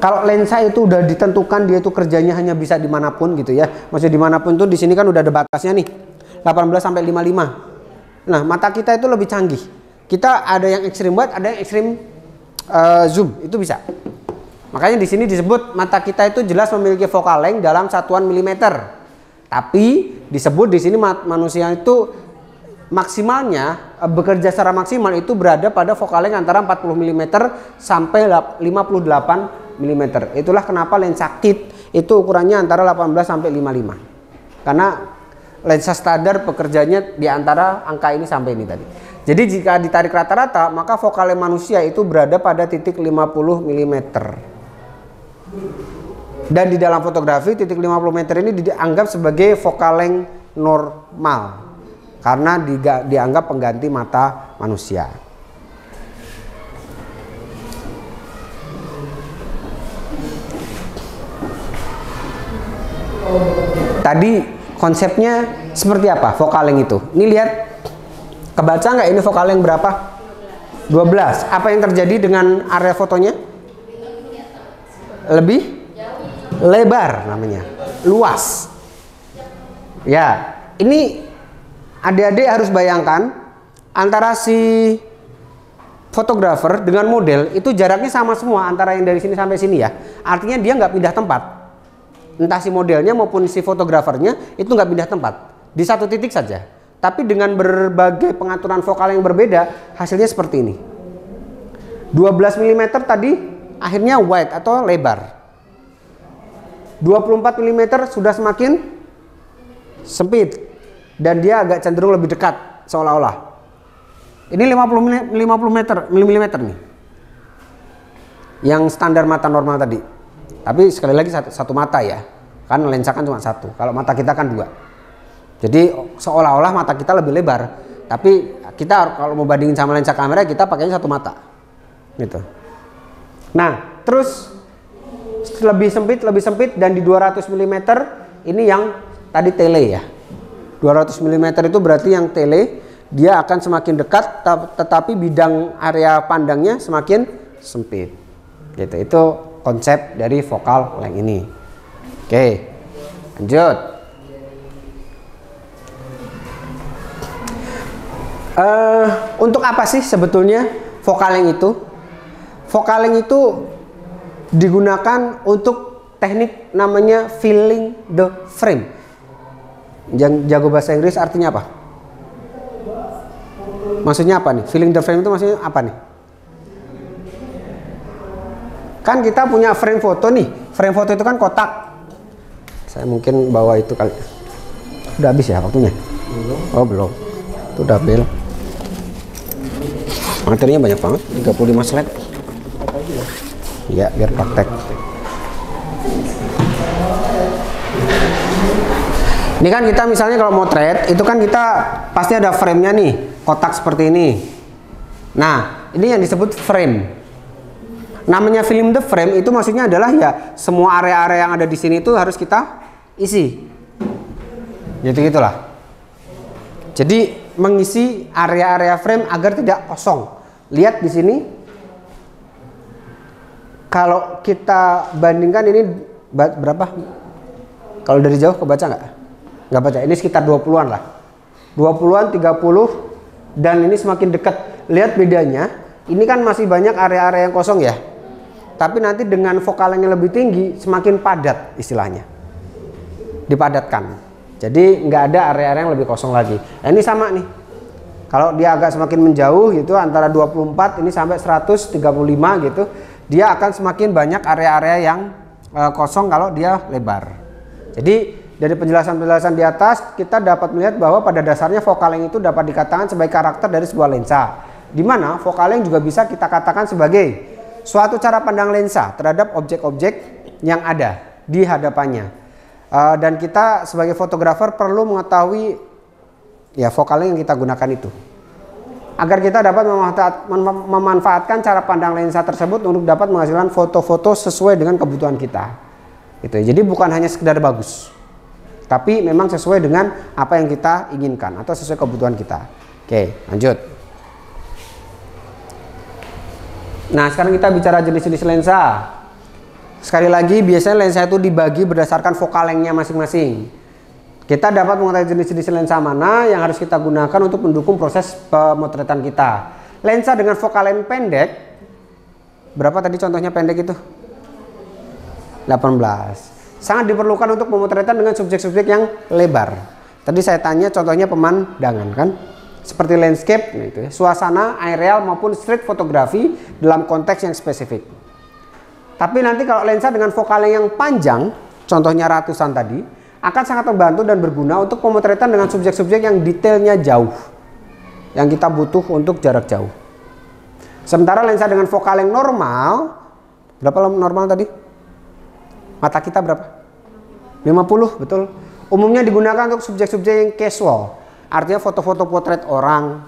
Kalau lensa itu udah ditentukan dia itu kerjanya hanya bisa dimanapun gitu ya. Maksudnya dimanapun tuh di sini kan udah ada batasnya nih. 18 sampai 55. Nah, mata kita itu lebih canggih. Kita ada yang extreme wide, ada yang extreme zoom, itu bisa. Makanya di sini disebut mata kita itu jelas memiliki focal length dalam satuan milimeter. Tapi disebut di sini manusia itu maksimalnya bekerja secara maksimal itu berada pada focal length antara 40 mm sampai 58 mm. Itulah kenapa lensa kit itu ukurannya antara 18 sampai 55. Karena lensa standar bekerjanya di antara angka ini sampai ini tadi. Jadi jika ditarik rata-rata maka focal length manusia itu berada pada titik 50 mm. Dan di dalam fotografi titik 50 meter ini dianggap sebagai focal length normal karena dianggap pengganti mata manusia. Tadi konsepnya seperti apa focal length itu? Ini lihat, kebaca nggak ini focal length berapa? 12. Apa yang terjadi dengan area fotonya? Lebih lebar namanya, luas. Ya, ini adik-adik harus bayangkan antara si fotografer dengan model itu jaraknya sama semua antara yang dari sini sampai sini ya. Artinya dia nggak pindah tempat. Entah si modelnya maupun si fotografernya itu nggak pindah tempat, di satu titik saja. Tapi dengan berbagai pengaturan vokal yang berbeda, hasilnya seperti ini. 12 mm tadi akhirnya wide atau lebar. 24 mm sudah semakin sempit dan dia agak cenderung lebih dekat seolah-olah. Ini 50 mm nih. Yang standar mata normal tadi. Tapi sekali lagi satu mata ya. Kan lensa kan cuma satu. Kalau mata kita kan dua. Jadi seolah-olah mata kita lebih lebar. Tapi kita kalau mau bandingin sama lensa kamera kita pakainya satu mata. Gitu. Nah, terus lebih sempit dan di 200 mm ini yang tadi tele ya. 200 mm itu berarti yang tele, dia akan semakin dekat tetapi bidang area pandangnya semakin sempit. Gitu. Itu konsep dari focal length ini. Oke. Lanjut. Untuk apa sih sebetulnya focal length itu? Focal length itu digunakan untuk teknik namanya filling the frame. Yang jago bahasa Inggris artinya apa? Maksudnya apa nih? Filling the frame itu maksudnya apa nih? Kan kita punya frame foto nih. Frame foto itu kan kotak. Saya mungkin bawa itu kali. Udah habis ya waktunya? Belum. Oh belum. Itu udah bel. Materinya banyak banget. 35 slide. Ya, biar praktek. Ini kan kita misalnya kalau motret, itu kan kita pasti ada frame-nya nih, kotak seperti ini. Nah, ini yang disebut frame. Namanya film the frame itu maksudnya adalah ya semua area-area yang ada di sini itu harus kita isi. Gitu-gitulah. Jadi mengisi area-area frame agar tidak kosong. Lihat di sini. Kalau kita bandingkan ini berapa? Kalau dari jauh kebaca nggak? Nggak baca. Ini sekitar 20-an lah. 20-an, 30 dan ini semakin dekat. Lihat bedanya. Ini kan masih banyak area-area yang kosong ya. Tapi nanti dengan vokal yang lebih tinggi semakin padat istilahnya. Dipadatkan. Jadi nggak ada area-area yang lebih kosong lagi. Nah, ini sama nih. Kalau dia agak semakin menjauh gitu antara 24 ini sampai 135 gitu. Dia akan semakin banyak area-area yang kosong kalau dia lebar. Jadi dari penjelasan-penjelasan di atas kita dapat melihat bahwa pada dasarnya fokaleng itu dapat dikatakan sebagai karakter dari sebuah lensa, di mana fokaleng juga bisa kita katakan sebagai suatu cara pandang lensa terhadap objek-objek yang ada di hadapannya. Dan kita sebagai fotografer perlu mengetahui ya fokaleng yang kita gunakan itu, agar kita dapat memanfaatkan cara pandang lensa tersebut untuk dapat menghasilkan foto-foto sesuai dengan kebutuhan kita. Gitu. Jadi bukan hanya sekedar bagus, tapi memang sesuai dengan apa yang kita inginkan atau sesuai kebutuhan kita. Oke, lanjut. Nah, sekarang kita bicara jenis-jenis lensa. Sekali lagi, biasanya lensa itu dibagi berdasarkan fokalengnya masing-masing. Kita dapat mengetahui jenis-jenis lensa mana yang harus kita gunakan untuk mendukung proses pemotretan kita. Lensa dengan fokaleng pendek, berapa tadi contohnya pendek itu? 18. Sangat diperlukan untuk pemotretan dengan subjek-subjek yang lebar. Tadi saya tanya contohnya pemandangan kan, seperti landscape, gitu ya, suasana, aerial maupun street fotografi dalam konteks yang spesifik. Tapi nanti kalau lensa dengan fokaleng yang panjang, contohnya ratusan tadi, akan sangat membantu dan berguna untuk pemotretan dengan subjek-subjek yang detailnya jauh, yang kita butuh untuk jarak jauh. Sementara lensa dengan fokaleng normal, berapa normal tadi? Mata kita berapa? 50, betul. Umumnya digunakan untuk subjek-subjek yang casual, artinya foto-foto potret orang,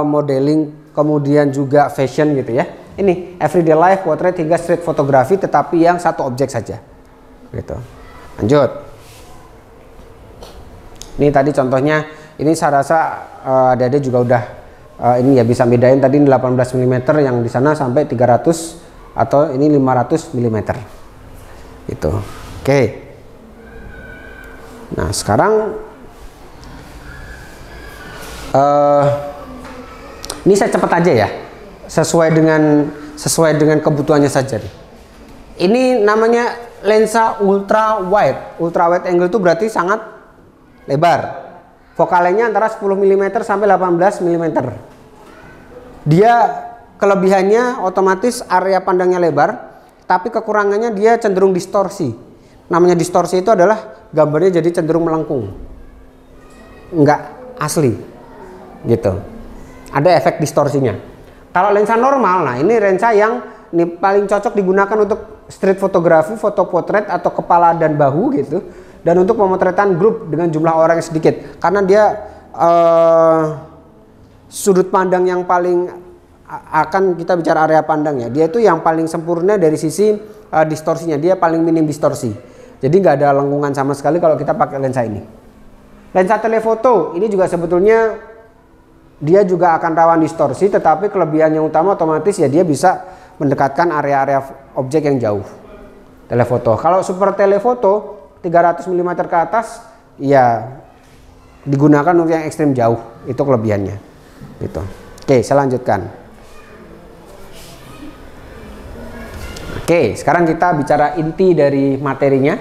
modeling, kemudian juga fashion gitu ya. Ini everyday life, potret hingga street fotografi, tetapi yang satu objek saja. Gitu. Lanjut. Ini tadi contohnya, ini saya rasa adik-adik juga udah ini ya bisa bedain tadi 18 mm yang di sana sampai 300 atau ini 500 mm. Gitu. Oke. Nah, sekarang ini saya cepat aja ya. Sesuai dengan kebutuhannya saja deh. Ini namanya lensa ultra wide. Ultra wide angle itu berarti sangat lebar. Fokalengnya antara 10 mm sampai 18 mm. Dia kelebihannya otomatis area pandangnya lebar, tapi kekurangannya dia cenderung distorsi. Namanya distorsi itu adalah gambarnya jadi cenderung melengkung, nggak asli gitu, ada efek distorsinya. Kalau lensa normal, nah ini lensa yang ini paling cocok digunakan untuk street fotografi, foto potret atau kepala dan bahu gitu, dan untuk pemotretan grup dengan jumlah orang yang sedikit, karena dia sudut pandang yang paling akan kita bicara area pandangnya, dia itu yang paling sempurna dari sisi distorsinya, dia paling minim distorsi, jadi nggak ada lengkungan sama sekali kalau kita pakai lensa ini. Lensa telefoto ini juga sebetulnya dia juga akan rawan distorsi, tetapi kelebihan yang utama otomatis ya dia bisa mendekatkan area-area objek yang jauh. Telefoto, kalau super telefoto 300 mm ke atas ya digunakan untuk yang ekstrim jauh, itu kelebihannya gitu. Oke, saya lanjutkan. Oke, sekarang kita bicara inti dari materinya.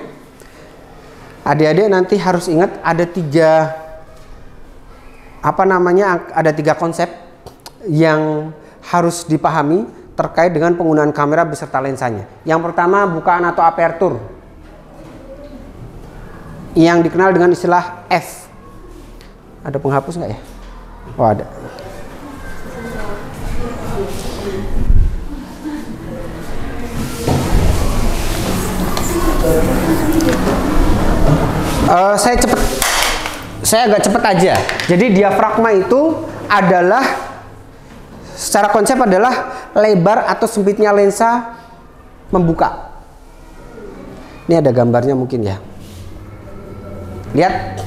Adik-adik nanti harus ingat ada tiga konsep yang harus dipahami terkait dengan penggunaan kamera beserta lensanya. Yang pertama, bukaan atau aperture, yang dikenal dengan istilah f. Ada penghapus nggak ya? Oh, ada. Saya agak cepat aja. Jadi diafragma itu adalah secara konsep adalah lebar atau sempitnya lensa membuka. Ini ada gambarnya mungkin ya. Lihat.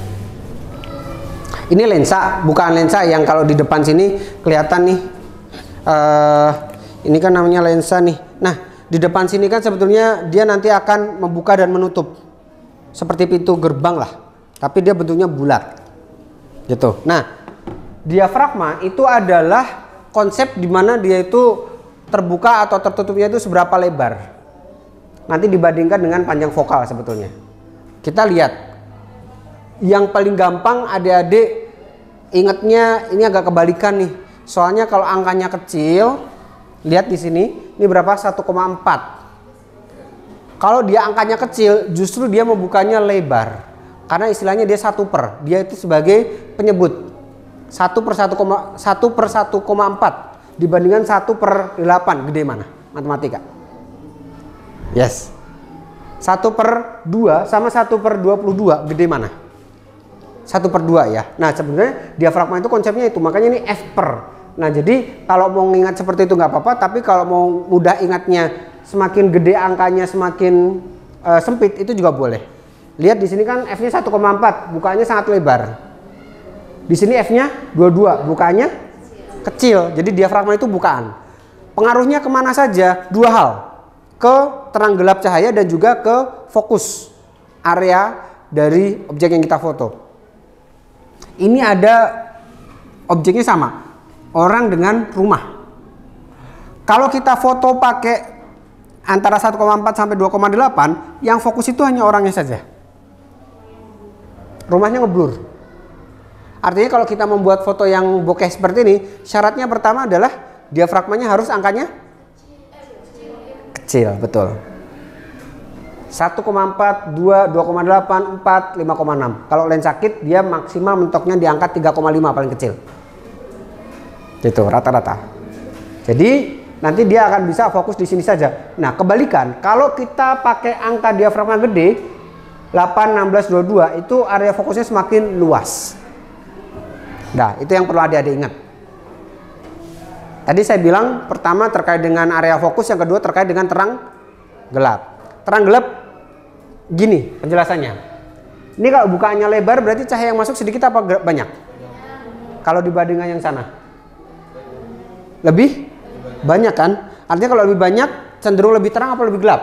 Ini lensa, bukan lensa yang kalau di depan sini kelihatan nih. Ini kan namanya lensa nih. Nah, di depan sini kan sebetulnya dia nanti akan membuka dan menutup. Seperti pintu gerbang lah. Tapi dia bentuknya bulat. Gitu. Nah, diafragma itu adalah konsep di mana dia itu terbuka atau tertutupnya itu seberapa lebar. Nanti dibandingkan dengan panjang vokal sebetulnya. Kita lihat. Yang paling gampang adik-adik ingatnya ini agak kebalikan nih. Soalnya kalau angkanya kecil, lihat di sini, ini berapa? 1,4. Kalau dia angkanya kecil, justru dia membukanya lebar. Karena istilahnya dia 1/, dia itu sebagai penyebut. 1/1,4 dibandingkan 1/8, gede mana? Matematika. Yes. 1/2 sama 1/22, gede mana? 1/2 ya. Nah sebenarnya diafragma itu konsepnya itu, makanya ini F per. Nah jadi kalau mau ingat seperti itu nggak apa-apa, tapi kalau mau mudah ingatnya semakin gede angkanya semakin sempit itu juga boleh. Lihat di sini kan F-nya 1,4, bukanya sangat lebar. Di sini F-nya 22, bukanya kecil. Jadi diafragma itu bukaan. Pengaruhnya kemana saja? Dua hal. Ke terang gelap cahaya dan juga ke fokus area dari objek yang kita foto. Ini ada objeknya sama, orang dengan rumah. Kalau kita foto pakai antara 1,4 sampai 2,8, yang fokus itu hanya orangnya saja. Rumahnya ngeblur. Artinya kalau kita membuat foto yang bokeh seperti ini, syaratnya pertama adalah diafragmanya harus angkanya kecil, betul. 1,4, 2, 2,8, 4, 5,6. Kalau lens sakit dia maksimal mentoknya di angka 3,5 paling kecil. Gitu rata-rata. Jadi nanti dia akan bisa fokus di sini saja. Nah, kebalikan, kalau kita pakai angka diafragma gede 8, 16, 22 itu area fokusnya semakin luas. Nah, itu yang perlu adik-adik ingat. Tadi saya bilang pertama terkait dengan area fokus, yang kedua terkait dengan terang gelap. Terang gelap gini penjelasannya. Ini kalau bukaannya lebar berarti cahaya yang masuk sedikit apa banyak? Kalau dibandingkan yang sana lebih banyak kan? Artinya kalau lebih banyak cenderung lebih terang apa lebih gelap?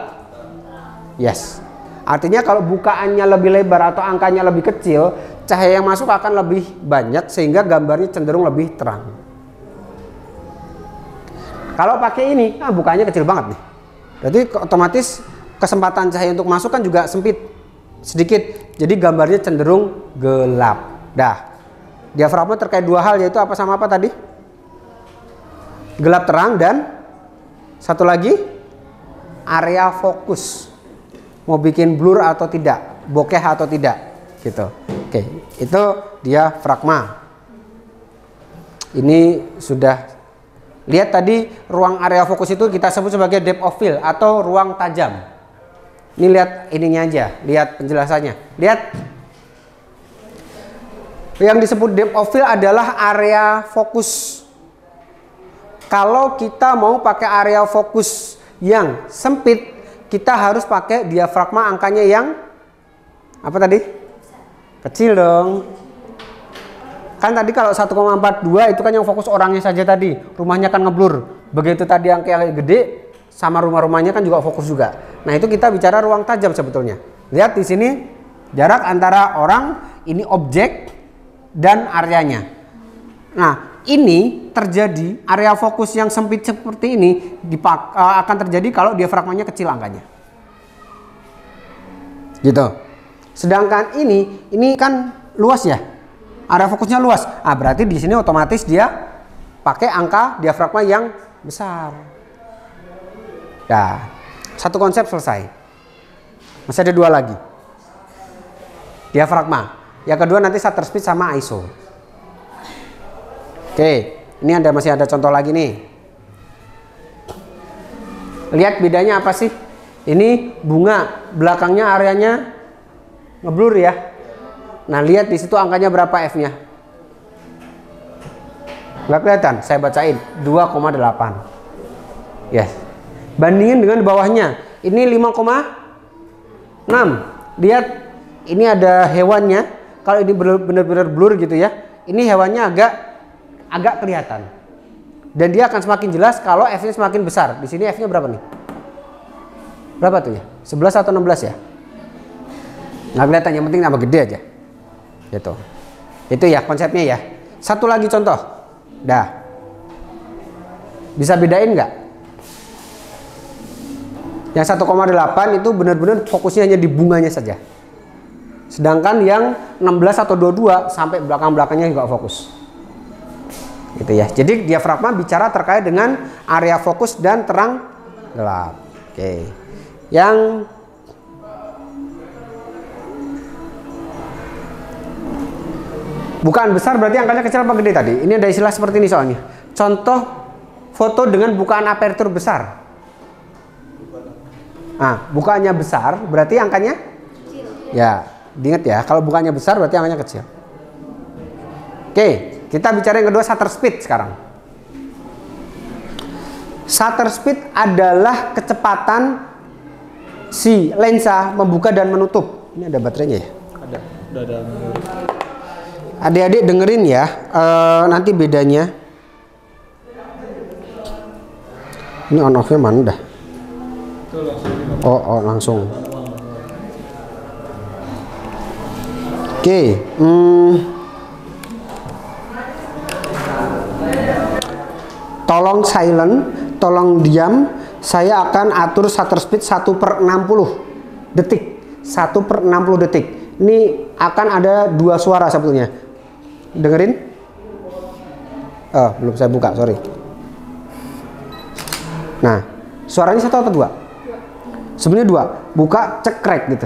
Yes. Artinya kalau bukaannya lebih lebar atau angkanya lebih kecil, cahaya yang masuk akan lebih banyak sehingga gambarnya cenderung lebih terang. Kalau pakai ini, bukaannya kecil banget nih. Berarti otomatis kesempatan cahaya untuk masuk kan juga sempit sedikit. Jadi gambarnya cenderung gelap. Dah. Diafragma terkait dua hal, yaitu apa sama apa tadi? Gelap terang dan satu lagi area fokus. Mau bikin blur atau tidak, bokeh atau tidak, gitu. Oke, itu diafragma. Ini sudah lihat tadi ruang area fokus itu kita sebut sebagai depth of field atau ruang tajam. Ini lihat ininya aja, lihat penjelasannya. Lihat. Yang disebut depth of field adalah area fokus. Kalau kita mau pakai area fokus yang sempit, kita harus pakai diafragma angkanya yang apa tadi? Kecil dong. Kan tadi kalau 1,42 itu kan yang fokus orangnya saja tadi. Rumahnya kan ngeblur. Begitu tadi angka yang gede sama rumah-rumahnya kan juga fokus juga. Nah, itu kita bicara ruang tajam sebetulnya. Lihat di sini jarak antara orang, ini objek dan areanya. Nah, ini terjadi area fokus yang sempit seperti ini akan terjadi kalau diafragmanya kecil angkanya. Gitu. Sedangkan ini kan luas ya. Area fokusnya luas. Berarti di sini otomatis dia pakai angka diafragma yang besar. Nah, satu konsep selesai. Masih ada dua lagi. Diafragma. Yang kedua nanti shutter speed sama ISO. Oke, ini masih ada contoh lagi nih. Lihat bedanya apa sih? Ini bunga, belakangnya areanya ngeblur ya. Nah, lihat di situ angkanya berapa F-nya? Nggak kelihatan, saya bacain 2,8. Yes. Bandingin dengan bawahnya. Ini 5,6. Lihat, ini ada hewannya. Kalau ini benar-benar blur gitu ya. Ini hewannya agak kelihatan. Dan dia akan semakin jelas kalau F-nya semakin besar. Di sini F-nya berapa nih? Berapa tuh ya? 11 atau 16 ya? Nggak kelihatan, yang penting nama gede aja. Gitu. Itu ya konsepnya ya. Satu lagi contoh. Dah. Bisa bedain nggak? Yang 1,8 itu benar-benar fokusnya hanya di bunganya saja. Sedangkan yang 16 atau 22 sampai belakang-belakangnya juga fokus. Gitu ya. Jadi diafragma bicara terkait dengan area fokus dan terang gelap. Oke. Yang Bukaan besar berarti angkanya kecil apa gede tadi? Ini ada istilah seperti ini soalnya. Contoh foto dengan bukaan apertur besar. Nah, bukaannya besar berarti angkanya kecil. Ya, diingat ya, kalau bukaannya besar berarti angkanya kecil. Oke, kita bicara yang kedua, shutter speed sekarang. Shutter speed adalah kecepatan si lensa membuka dan menutup. Ini ada baterainya ya? Ada, udah ada. Adik-adik dengerin ya, nanti bedanya. Ini on off-nya mana dah? Oh, langsung. Oke, tolong silent, tolong diam. Saya akan atur shutter speed 1/60 detik. 1/60 detik. Ini akan ada dua suara sebetulnya. Dengerin? Oh, belum saya buka, sorry. Nah, suaranya satu atau dua? Sebenarnya dua. Buka, cekrek gitu.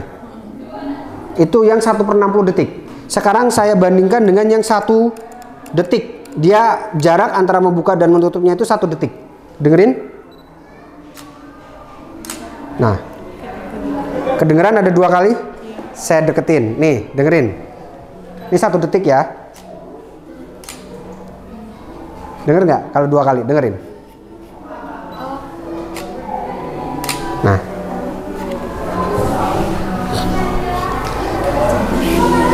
Itu yang 1/60 detik. Sekarang saya bandingkan dengan yang 1 detik. Dia jarak antara membuka dan menutupnya itu 1 detik. Dengerin? Nah, kedengeran ada 2 kali? Saya deketin. Nih, dengerin. Ini 1 detik ya. Denger nggak? Kalau 2 kali, dengerin. Nah,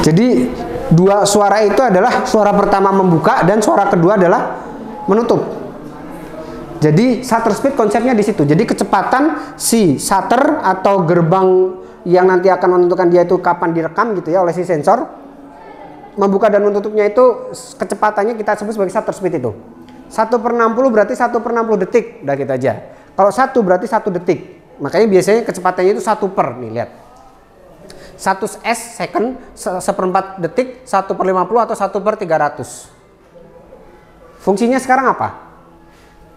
jadi 2 suara itu adalah suara pertama membuka dan suara kedua adalah menutup. Jadi shutter speed konsepnya di situ. Jadi kecepatan si shutter atau gerbang yang nanti akan menentukan dia itu kapan direkam gitu ya oleh si sensor, membuka dan menutupnya itu kecepatannya kita sebut sebagai shutter speed itu. 1/60 berarti 1/60 detik. Udah gitu aja. Kalau 1 berarti 1 detik. Makanya biasanya kecepatannya itu 1 per. Nih lihat. 1 s second, 1/4 detik, 1/50 atau 1/300. Fungsinya sekarang apa?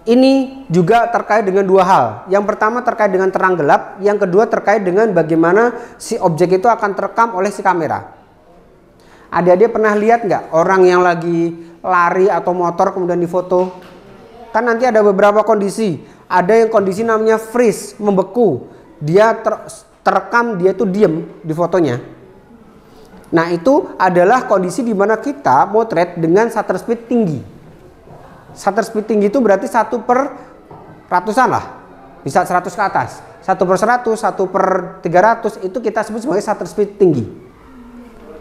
Ini juga terkait dengan 2 hal. Yang pertama terkait dengan terang gelap, yang kedua terkait dengan bagaimana si objek itu akan terekam oleh si kamera. Adik-adik pernah lihat nggak orang yang lagi lari atau motor kemudian difoto? Kan nanti ada beberapa kondisi. Ada yang kondisi namanya freeze, membeku. Dia terekam, dia tuh diem di fotonya. Nah, itu adalah kondisi di mana kita motret dengan shutter speed tinggi. Shutter speed tinggi itu berarti 1/100-an lah. Bisa 100 ke atas. 1/100, 1/300 itu kita sebut sebagai shutter speed tinggi.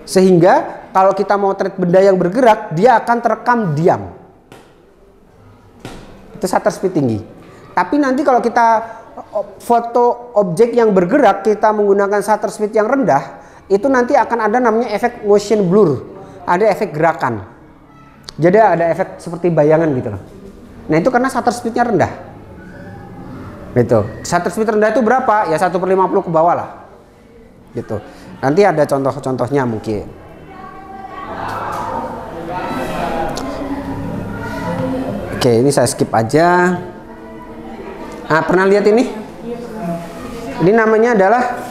Sehingga kalau kita motret benda yang bergerak, dia akan terekam diam. Itu shutter speed tinggi. Tapi nanti kalau kita foto objek yang bergerak, kita menggunakan shutter speed yang rendah, itu nanti akan ada namanya efek motion blur. Ada efek gerakan. Jadi ada efek seperti bayangan gitu loh. Nah itu karena shutter speednya rendah. Gitu. Shutter speed rendah itu berapa? Ya 1/50 ke bawah lah. Gitu. Nanti ada contoh-contohnya mungkin. Oke, ini saya skip aja. Ah, pernah lihat ini? Ini namanya adalah,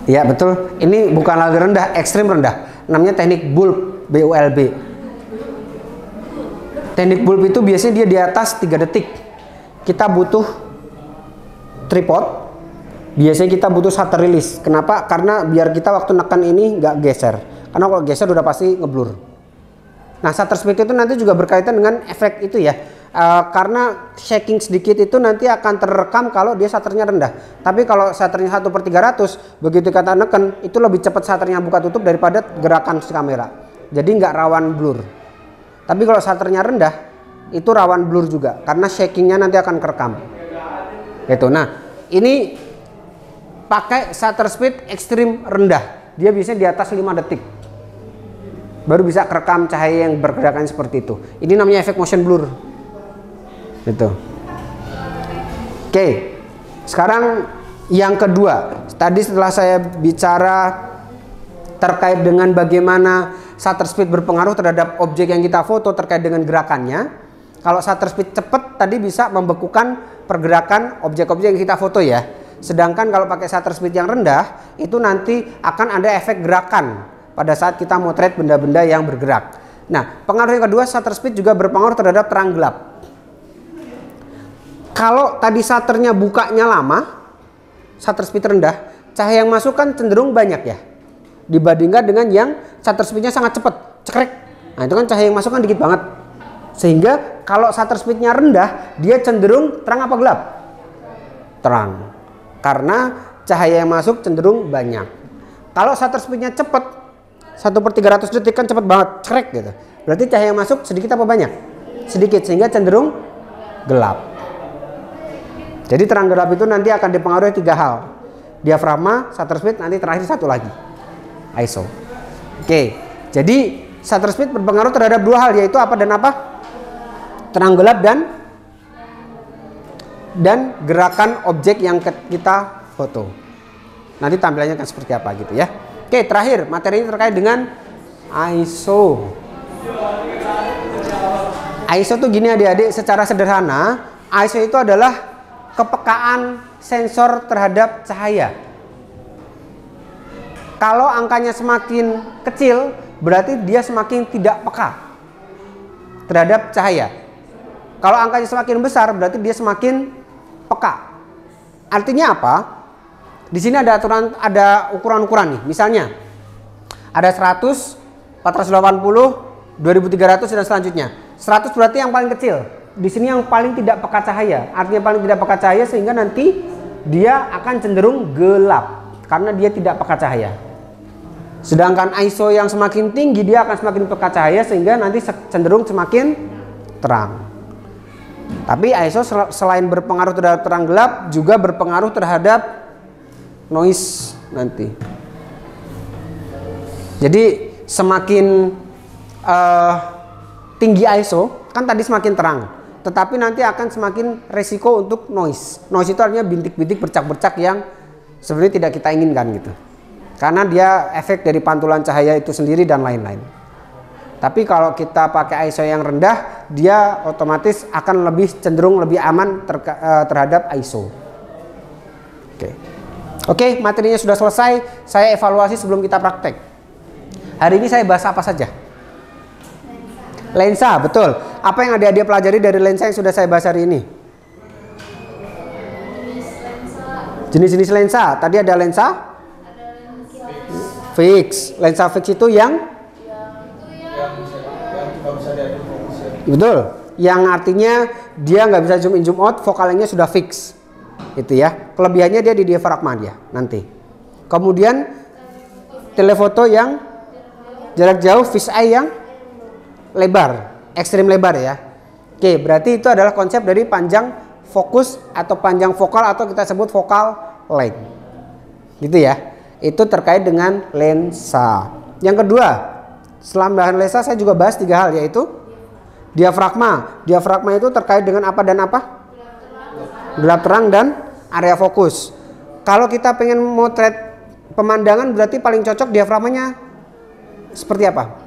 ya betul, ini bukan lagi rendah, ekstrim rendah. Namanya teknik bulb, BULB. Teknik bulb itu biasanya dia di atas 3 detik. Kita butuh tripod. Biasanya kita butuh shutter release. Kenapa? Karena biar kita waktu neken ini nggak geser. Karena kalau geser udah pasti ngeblur. Nah, shutter speed itu nanti juga berkaitan dengan efek itu ya. Karena shaking sedikit itu nanti akan terekam kalau dia shutternya rendah. Tapi kalau shutternya 1/300, begitu kata neken, itu lebih cepat shutternya buka tutup daripada gerakan si kamera. Jadi nggak rawan blur. Tapi kalau shutternya rendah, itu rawan blur juga. Karena shakingnya nanti akan kerekam. Gitu. Nah, ini pakai shutter speed ekstrim rendah. Dia biasanya di atas 5 detik. Baru bisa kerekam cahaya yang bergerakan seperti itu. Ini namanya efek motion blur. Gitu. Oke. Sekarang yang kedua. Tadi setelah saya bicara terkait dengan bagaimana shutter speed berpengaruh terhadap objek yang kita foto terkait dengan gerakannya. Kalau shutter speed cepat tadi bisa membekukan pergerakan objek-objek yang kita foto ya. Sedangkan kalau pakai shutter speed yang rendah itu nanti akan ada efek gerakan pada saat kita motret benda-benda yang bergerak. Nah, pengaruh yang kedua, shutter speed juga berpengaruh terhadap terang gelap. Kalau tadi shutternya bukanya lama, shutter speed rendah, cahaya yang masuk kan cenderung banyak ya, dibandingkan dengan yang shutter speednya sangat cepat, cekrek. Nah, itu kan cahaya yang masuk kan dikit banget. Sehingga kalau shutter speednya rendah, dia cenderung terang apa gelap? Terang. Karena cahaya yang masuk cenderung banyak. Kalau shutter speednya cepat, 1/300 detik kan cepet banget, cekrek gitu. Berarti cahaya yang masuk sedikit apa banyak? Sedikit, sehingga cenderung gelap. Jadi terang gelap itu nanti akan dipengaruhi 3 hal. Diafragma, shutter speed, nanti terakhir satu lagi, ISO. Oke, jadi shutter speed berpengaruh terhadap 2 hal, yaitu apa dan apa? Terang gelap dan gerakan objek yang kita foto. Nanti tampilannya akan seperti apa gitu ya. Oke, terakhir materi ini terkait dengan ISO. ISO tuh gini adik-adik, secara sederhana ISO itu adalah kepekaan sensor terhadap cahaya. Kalau angkanya semakin kecil, berarti dia semakin tidak peka terhadap cahaya. Kalau angkanya semakin besar, berarti dia semakin peka. Artinya apa? Di sini ada aturan, ada ukuran-ukuran nih. Misalnya ada 100, 480, 2300 dan selanjutnya. 100 berarti yang paling kecil. Di sini yang paling tidak peka cahaya. Artinya paling tidak peka cahaya sehingga nanti dia akan cenderung gelap karena dia tidak peka cahaya. Sedangkan ISO yang semakin tinggi dia akan semakin peka cahaya sehingga nanti cenderung semakin terang. Tapi ISO selain berpengaruh terhadap terang gelap juga berpengaruh terhadap noise nanti. Jadi semakin tinggi ISO kan tadi semakin terang, tetapi nanti akan semakin resiko untuk noise. Noise itu artinya bintik-bintik, bercak-bercak yang sebenarnya tidak kita inginkan gitu. Karena dia efek dari pantulan cahaya itu sendiri dan lain-lain. Tapi kalau kita pakai ISO yang rendah, dia otomatis akan lebih cenderung lebih aman terhadap ISO. Oke, materinya sudah selesai. Saya evaluasi sebelum kita praktek. Hari ini saya bahas apa saja? Lensa, betul. Apa yang adik-adik pelajari dari lensa yang sudah saya bahas hari ini? Jenis-jenis lensa. Tadi ada lensa fix. Lensa fix itu yang betul. Yang artinya dia nggak bisa zoom in zoom out, fokalnya sudah fix. Itu ya. Kelebihannya dia di diafragma dia nanti. Kemudian telefoto yang jarak jauh, fisheye yang lebar, ekstrim lebar ya. Oke, berarti itu adalah konsep dari panjang fokus atau panjang fokal atau kita sebut focal length. Gitu ya. Itu terkait dengan lensa. Yang kedua, setelah bahan lensa saya juga bahas 3 hal, yaitu diafragma. Diafragma itu terkait dengan apa dan apa? Gelap terang dan area fokus. Kalau kita pengen motret pemandangan berarti paling cocok diafragmanya seperti apa?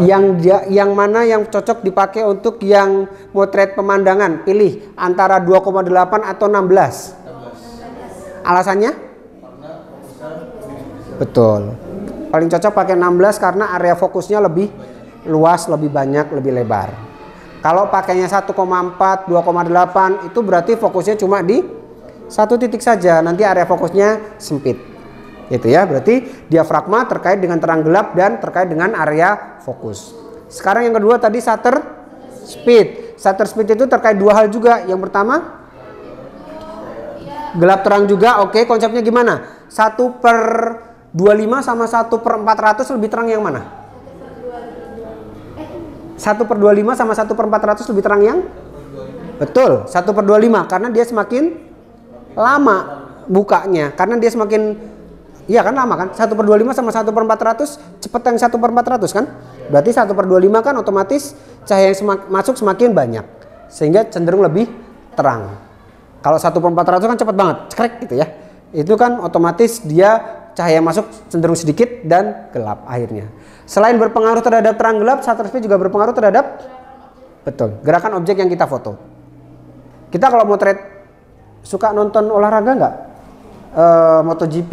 Yang mana yang cocok dipakai untuk yang motret pemandangan? Pilih antara 2,8 atau 16. Alasannya? Betul. Paling cocok pakai 16 karena area fokusnya lebih luas, lebih banyak, lebih lebar. Kalau pakainya 1,4, 2,8 itu berarti fokusnya cuma di satu titik saja. Nanti area fokusnya sempit. Itu ya, berarti diafragma terkait dengan terang gelap dan terkait dengan area fokus. Sekarang yang kedua tadi shutter speed. Shutter speed itu terkait 2 hal juga. Yang pertama gelap terang juga. Oke, konsepnya gimana? 1/25 sama 1/400 lebih terang yang mana? 1/25 sama 1/400 lebih terang yang? Betul, 1/25 karena dia semakin lama bukanya. Karena dia semakin, iya kan lama kan? 1/25 sama 1/400 cepet yang 1/400 kan? Berarti 1/25 kan otomatis cahaya yang masuk semakin banyak. Sehingga cenderung lebih terang. Kalau 1/400 kan cepet banget, cekrek gitu ya. Itu kan otomatis dia cahaya masuk cenderung sedikit dan gelap akhirnya. Selain berpengaruh terhadap terang gelap, shutter speed juga berpengaruh terhadap gerakan objek yang kita foto. Kita kalau motret suka nonton olahraga nggak? MotoGP,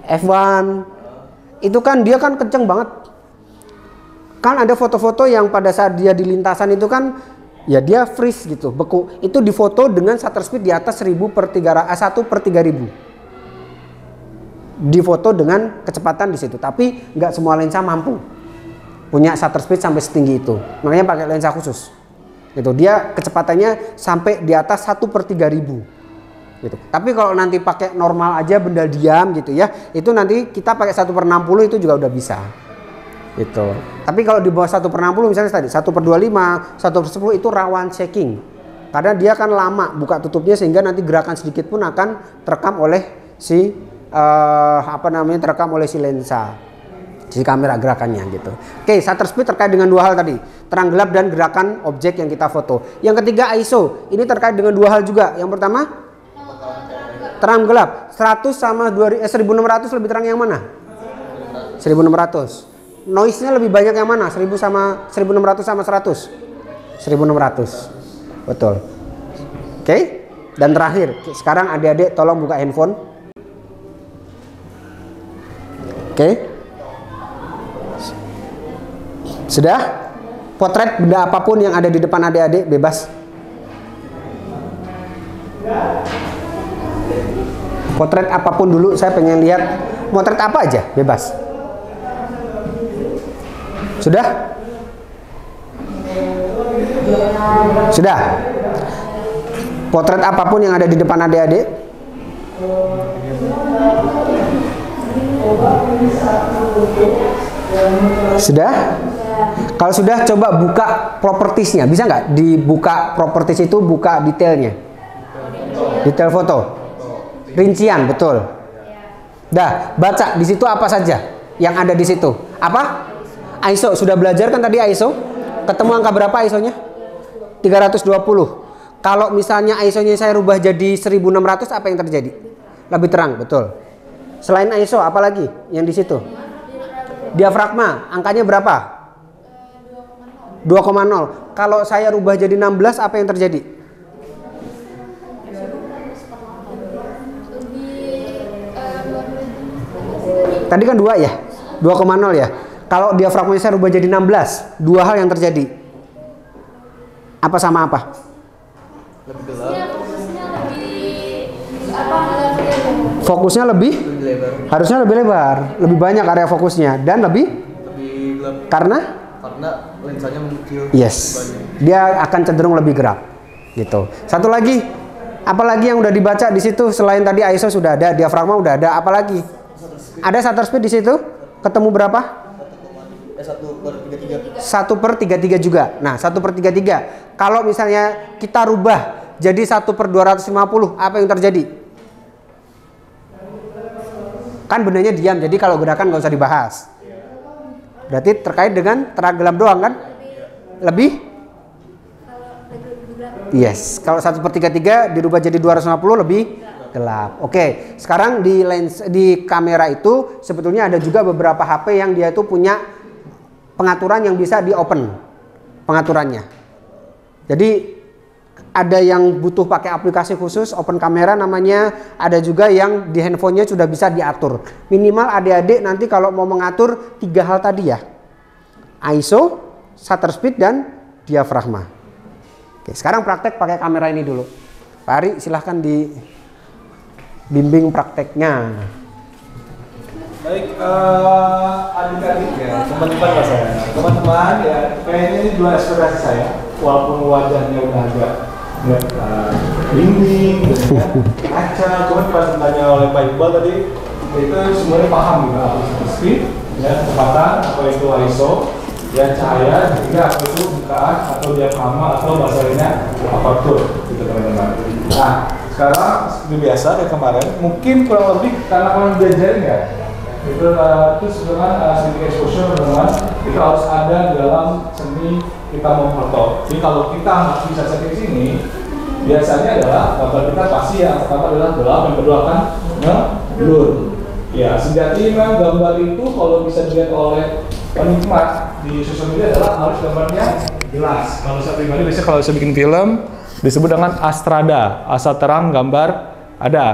F1 itu kan dia kan kenceng banget. Kan ada foto-foto yang pada saat dia di lintasan itu kan ya dia freeze gitu, beku. Itu difoto dengan shutter speed di atas 1 per 3000. Difoto dengan kecepatan di situ, tapi nggak semua lensa mampu punya shutter speed sampai setinggi itu. Makanya pakai lensa khusus. Gitu. Dia kecepatannya sampai di atas 1 per 3000. Gitu. Tapi kalau nanti pakai normal aja benda diam gitu ya, itu nanti kita pakai 1 per 60 itu juga udah bisa. Gitu. Tapi kalau di bawah 1 per 60 misalnya tadi 1 per 25, 1 per 10 itu rawan shaking. Karena dia kan lama buka tutupnya sehingga nanti gerakan sedikit pun akan terekam oleh si terekam oleh si lensa, si kamera gerakannya gitu. Oke, shutter speed terkait dengan dua hal tadi, terang gelap dan gerakan objek yang kita foto. Yang ketiga ISO, ini terkait dengan dua hal juga. Yang pertama terang gelap, 100 sama 1600 lebih terang yang mana? 1600. Noise-nya lebih banyak yang mana? 1000 sama 1600 sama 100? 1600. Betul. Oke. Dan terakhir, sekarang adik-adik tolong buka handphone. Oke. Sudah? Potret benda apapun yang ada di depan adik-adik bebas. Potret apapun dulu, saya pengen lihat potret apa aja, bebas. Sudah? Sudah? Potret apapun yang ada di depan adik-adik. Sudah? Kalau sudah, coba buka propertiesnya. Bisa nggak dibuka properties itu, buka detailnya? Detail foto. Rincian, betul. Dah, baca di situ apa saja yang ada di situ. Apa? ISO, sudah belajar kan tadi ISO? Ketemu angka berapa ISO-nya? 320. Kalau misalnya ISO-nya saya rubah jadi 1600, apa yang terjadi? Lebih terang, betul. Selain ISO, apa lagi yang di situ? Diafragma, angkanya berapa? 2,0. Kalau saya rubah jadi 16, apa yang terjadi? Tadi kan 2 ya? 2,0 ya? Kalau diafragmanya saya rubah jadi 16, dua hal yang terjadi. Apa sama apa? Lebih gelap. Fokusnya lebih lebar. Harusnya lebih lebar, lebih banyak area fokusnya dan lebih Gelap. karena Lensanya mengecil. yes, dia akan cenderung lebih gelap gitu. Satu lagi, apalagi yang udah dibaca di situ selain tadi ISO sudah ada, diafragma udah ada, apalagi? Ada shutter speed di situ? Ketemu berapa? 1 per 33 juga. Nah, 1 per 33. Kalau misalnya kita rubah jadi 1 per 250, apa yang terjadi? Kan bendanya diam, jadi kalau gerakan nggak usah dibahas. Berarti terkait dengan terang gelap doang kan? Lebih? Yes. Kalau 1 per 33 dirubah jadi 250 lebih gelap. Oke. Sekarang di kamera itu sebetulnya ada juga beberapa HP yang dia itu punya pengaturan yang bisa di open pengaturannya. Jadi ada yang butuh pakai aplikasi khusus open kamera namanya, ada juga yang di handphonenya sudah bisa diatur. Minimal adik-adik nanti kalau mau mengatur 3 hal tadi ya, ISO, shutter speed dan diafragma. Oke, sekarang praktek pakai kamera ini dulu. Pak Ari silahkan dibimbing prakteknya. Baik, adik-adik ya, teman-teman lah saya. Teman-teman ya, kayaknya ini 2 ekspresi saya. Walaupun wajahnya udah agak dinding, kaca, cuman pas ditanya oleh Pak Iqbal tadi, itu semuanya paham gitu, apa itu speed, ya, kecepatan, apa itu ISO, ya cahaya, juga apa itu bukaan atau diafragma atau bahasa lainnya aperture, gitu teman-teman. Nah, sekarang seperti biasa kayak kemarin, mungkin kurang lebih karena kalian diajarin ya, itu sebenarnya sedikit exposure teman-teman, itu harus ada dalam seni kita memfoto. Jadi kalau kita harus bisa setting sini, biasanya adalah gambar kita pasti yang pertama adalah gelap, yang kedua akan nge-blur. Ya, sejatinya memang gambar itu kalau bisa dilihat oleh penikmat di sosial media adalah harus gambarnya jelas. Kalau saya pribadi biasanya kalau saya bikin film disebut dengan astrada, asal terang gambar ada,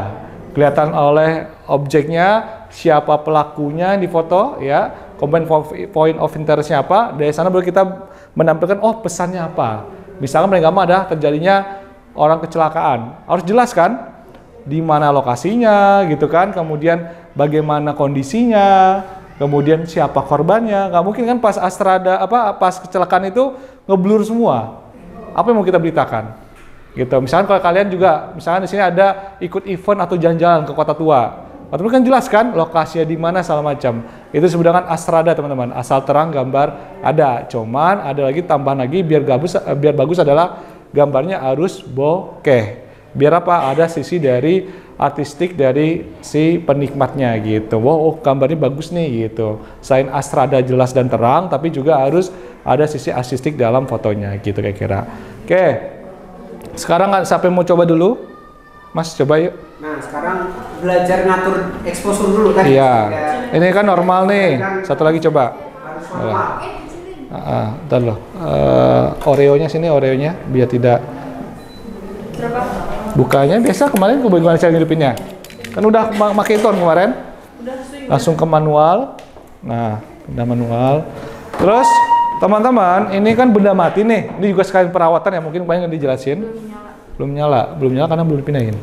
kelihatan oleh objeknya siapa pelakunya di foto, ya, combine point of interestnya apa, dari sana baru kita menampilkan, oh pesannya apa. Misalkan paling gampang ada terjadinya orang kecelakaan, harus jelas kan, di mana lokasinya, gitu kan, kemudian bagaimana kondisinya, kemudian siapa korbannya. Nggak mungkin kan pas pas kecelakaan itu ngeblur semua. Apa yang mau kita beritakan? Gitu. Misalkan kalau kalian juga, misalkan di sini ada ikut event atau jalan-jalan ke kota tua. Teman-teman kan jelas kan lokasinya di mana segala macam. Itu disebut dengan astrada, teman-teman. Asal terang gambar ada. Cuman ada lagi tambahan lagi biar bagus adalah gambarnya harus bokeh. Biar apa? Ada sisi dari artistik dari si penikmatnya gitu. Wow, gambarnya bagus nih gitu. Selain astrada jelas dan terang, tapi juga harus ada sisi artistik dalam fotonya gitu kira-kira. Oke. Sekarang siapa yang mau coba dulu? Mas, coba yuk. Nah, sekarang belajar ngatur exposure dulu kan? Iya. Ini kan normal nih. Satu lagi coba. Harus normal. Ntar loh. Oreonya sini, Oreonya biar tidak. Bukanya biasa kemarin gimana cara ngidupinnya? Kan udah pakai tone kemarin. Langsung ke manual. Nah, udah manual. Terus teman-teman, ini kan benda mati nih. Ini juga sekalian perawatan ya, mungkin banyak dijelasin. Belum nyala karena belum dipindahin.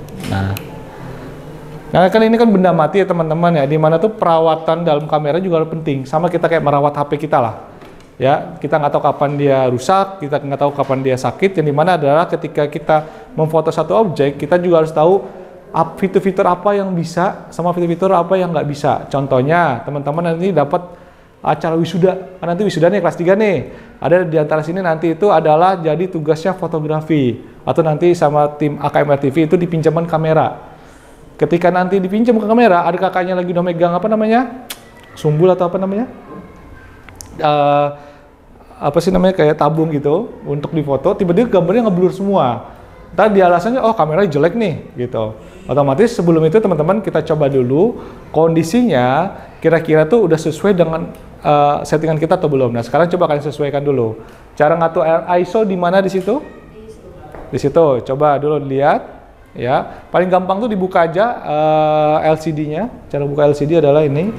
Nah kan ini kan benda mati ya teman-teman ya, dimana tuh perawatan dalam kamera juga penting, sama kita kayak merawat HP kita lah ya. Kita nggak tahu kapan dia rusak, kita nggak tahu kapan dia sakit, yang dimana adalah ketika kita memfoto satu objek, kita juga harus tahu fitur-fitur apa yang bisa sama fitur-fitur apa yang nggak bisa. Contohnya teman-teman nanti dapat acara wisuda, kan nanti wisuda nih kelas 3 nih, ada di antara sini nanti itu adalah jadi tugasnya fotografi, atau nanti sama tim AKMR TV itu dipinjaman kamera. Ketika nanti dipinjam ke kamera, ada kakaknya lagi udah megang apa namanya, sumbul atau apa namanya, apa sih namanya, kayak tabung gitu untuk difoto, tiba-tiba gambarnya ngeblur semua. Tadi alasannya, oh kameranya jelek nih gitu. Otomatis sebelum itu teman-teman kita coba dulu kondisinya kira-kira tuh udah sesuai dengan settingan kita atau belum. Nah sekarang coba kalian sesuaikan dulu. Cara ngatur ISO di mana di situ? Di situ. Coba dulu lihat ya. Paling gampang tuh dibuka aja LCD-nya. Cara buka LCD adalah ini.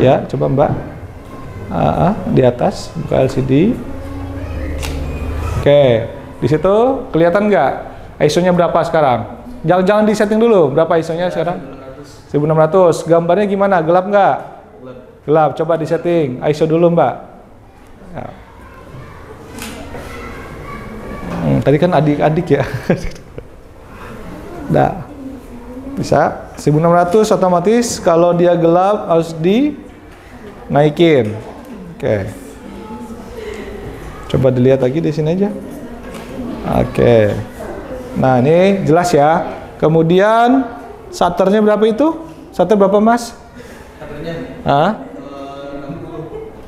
Ya, coba Mbak. Di atas buka LCD. Oke, di situ kelihatan nggak ISO-nya berapa sekarang? Jangan disetting dulu. Berapa ISO-nya sekarang? 1600. Gambarnya gimana? Gelap nggak? Gelap. Coba disetting ISO dulu Mbak. Ya. Tadi kan adik-adik ya. Nah, bisa 1600 otomatis. Kalau dia gelap harus dinaikin. Oke. Coba dilihat lagi di sini aja. Oke. Nah, ini jelas ya. Kemudian shutternya berapa itu? Shutter berapa Mas? Shutternya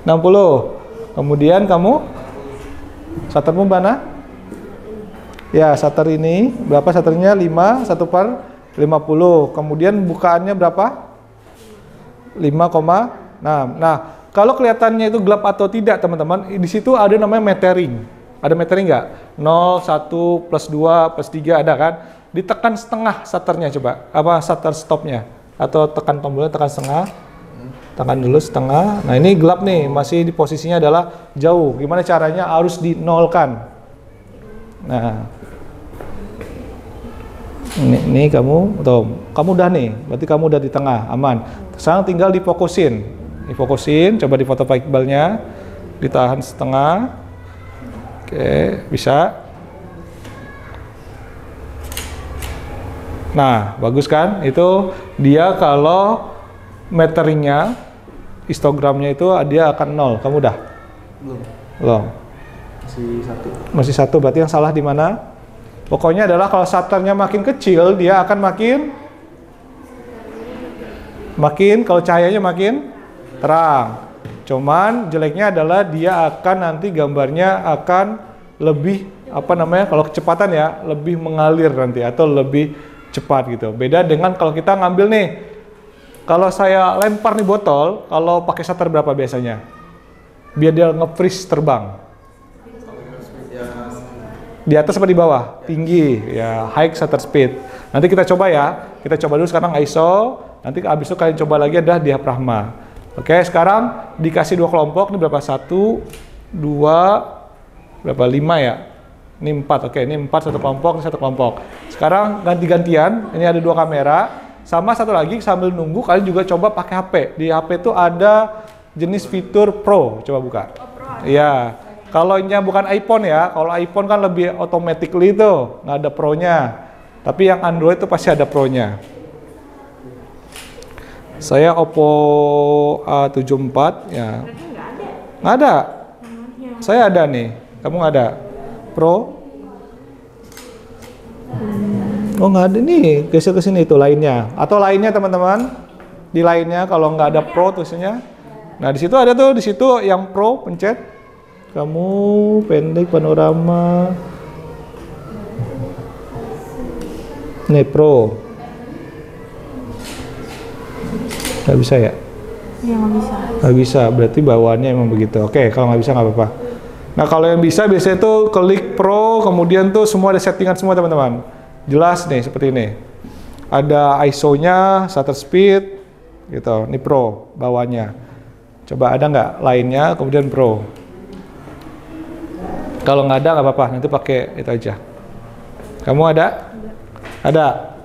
60. Kemudian kamu shuttermu mana? Ya, shutter ini berapa shutternya? 5, 1/50. Kemudian bukaannya berapa? 5,6. Nah, kalau kelihatannya itu gelap atau tidak teman-teman, di situ ada namanya metering. Ada metering nggak? 0, 1, plus 2, plus 3 ada kan? Ditekan setengah shutternya coba. Apa shutter stopnya? Atau tekan tombolnya, tekan setengah. Tekan dulu setengah. Nah ini gelap nih, masih di posisinya adalah jauh. Gimana caranya? Harus dinolkan. Nah, ini kamu udah nih, berarti kamu udah di tengah, aman. Sekarang tinggal difokusin. Coba di foto Pak Iqbalnya, ditahan setengah. Oke, bisa. Nah, bagus kan? Itu dia kalau meteringnya, histogramnya itu dia akan 0. Kamu udah? Belum. Masih satu. Berarti yang salah di mana? Pokoknya adalah kalau shutternya makin kecil, dia akan makin kalau cahayanya makin terang. Cuman jeleknya adalah dia akan nanti gambarnya akan lebih kalau kecepatan ya, lebih mengalir nanti atau lebih cepat gitu. Beda dengan kalau kita ngambil nih, kalau saya lempar nih botol, kalau pakai shutter berapa biasanya? Biar dia nge-freeze terbang. Di atas apa di bawah? Tinggi, ya high shutter speed. Nanti kita coba ya. Kita coba dulu sekarang ISO. Nanti habis itu kalian coba lagi ada diafragma. Oke, sekarang dikasih 2 kelompok. Ini berapa? 1, 2, berapa? 5 ya? Ini 4. Oke, ini 4 satu kelompok, ini satu kelompok. Sekarang ganti-gantian. Ini ada 2 kamera. Sama satu lagi sambil nunggu kalian juga coba pakai HP. Di HP itu ada jenis fitur Pro. Coba buka. Iya. Kalau nya bukan iPhone ya. Kalau iPhone kan lebih automatically itu, nggak ada Pro-nya. Tapi yang Android itu pasti ada Pro-nya. Saya Oppo A74 ya. Nggak ada. Saya ada nih. Kamu nggak ada? Pro? Oh nggak ada nih. Geser ke sini itu lainnya. Atau lainnya teman-teman. Di lainnya kalau nggak ada Pro tulisannya. Nah di situ ada tuh. Di situ yang Pro pencet. Kamu pendek panorama. Nih Pro. Nggak bisa ya? Iya nggak bisa. Nggak bisa, berarti bawaannya emang begitu. Oke, kalau nggak bisa nggak apa-apa. Nah kalau yang bisa biasanya tuh klik Pro, kemudian tuh semua ada settingan semua teman-teman. Jelas nih seperti ini. Ada ISO-nya, shutter speed, gitu. Ini Pro bawaannya. Coba ada nggak lainnya, kemudian Pro. Kalau nggak ada nggak apa-apa, nanti pakai itu aja. Kamu ada? Ada.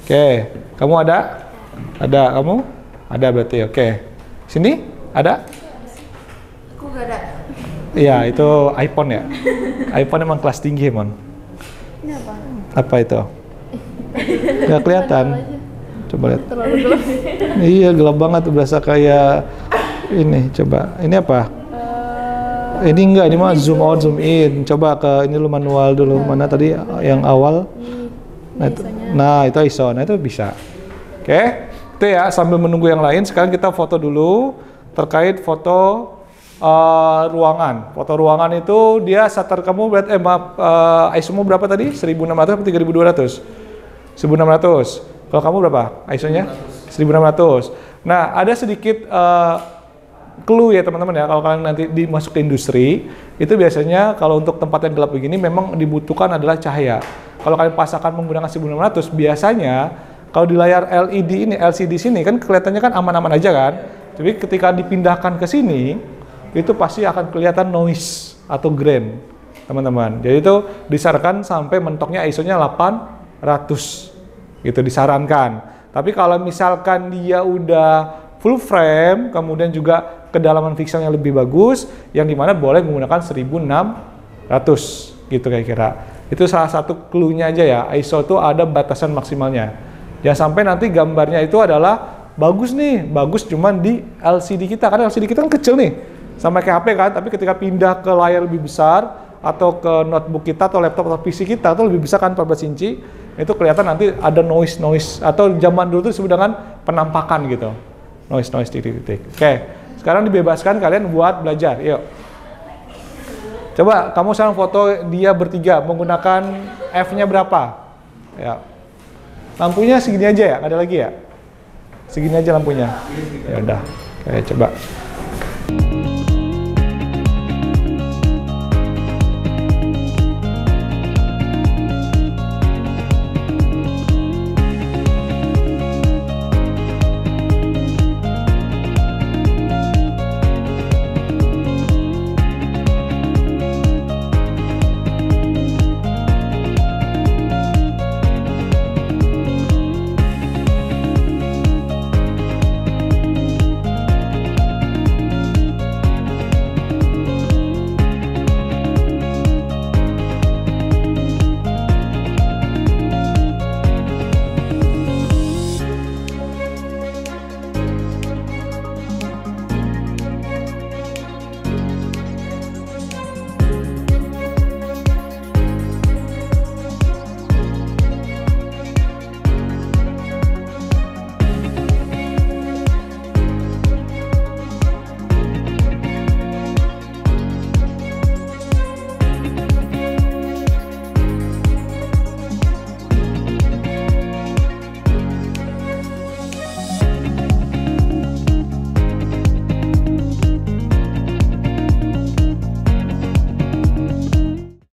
Oke, kamu ada? Ada, kamu? Ada berarti, oke. Sini? Ada? Aku nggak ada. Iya, itu iPhone ya. iPhone emang kelas tinggi, Mon. Ini apa? Apa itu? Nggak kelihatan. Coba lihat. Terlalu gelap. Iya, gelap banget, berasa kayak ini. Coba, ini apa? Ini enggak, ini mah zoom out, zoom in. Coba ke ini lu manual dulu. Mana tadi yang awal? Nah, itu ISO. Nah, itu bisa. Oke. Itu ya, sambil menunggu yang lain, sekarang kita foto dulu terkait foto ruangan. Foto ruangan itu dia shutter kamu berarti ISO-mu berapa tadi? 1600 atau 3200? 1600. Kalau kamu berapa ISO-nya? 1600. Nah, ada sedikit clue ya teman-teman ya, kalau kalian nanti dimasuk ke industri, itu biasanya kalau untuk tempat yang gelap begini memang dibutuhkan adalah cahaya. Kalau kalian pasangkan menggunakan 1600, biasanya kalau di layar LED ini, LCD sini kan kelihatannya kan aman-aman aja kan. Tapi ketika dipindahkan ke sini, itu pasti akan kelihatan noise atau grain, teman-teman. Jadi itu disarankan sampai mentoknya ISO-nya 800, gitu disarankan. Tapi kalau misalkan dia udah full frame, kemudian juga kedalaman pixelnya lebih bagus, yang dimana boleh menggunakan 1600, gitu kira-kira. Itu salah satu clue-nya aja ya, ISO itu ada batasan maksimalnya. Jangan sampai nanti gambarnya itu adalah bagus nih, bagus cuman di LCD kita, karena LCD kita kan kecil nih, sama kayak HP kan, tapi ketika pindah ke layar lebih besar, atau ke notebook kita, atau laptop, atau PC kita, itu lebih besar kan 14 inci, itu kelihatan nanti ada noise, atau zaman dulu itu disebut dengan penampakan gitu, noise titik-titik. Oke, sekarang dibebaskan kalian buat belajar, yuk. Coba kamu sekarang foto dia bertiga, menggunakan F-nya berapa? Ya. Lampunya segini aja ya, nggak ada lagi ya? Segini aja lampunya. Ya udah, oke coba.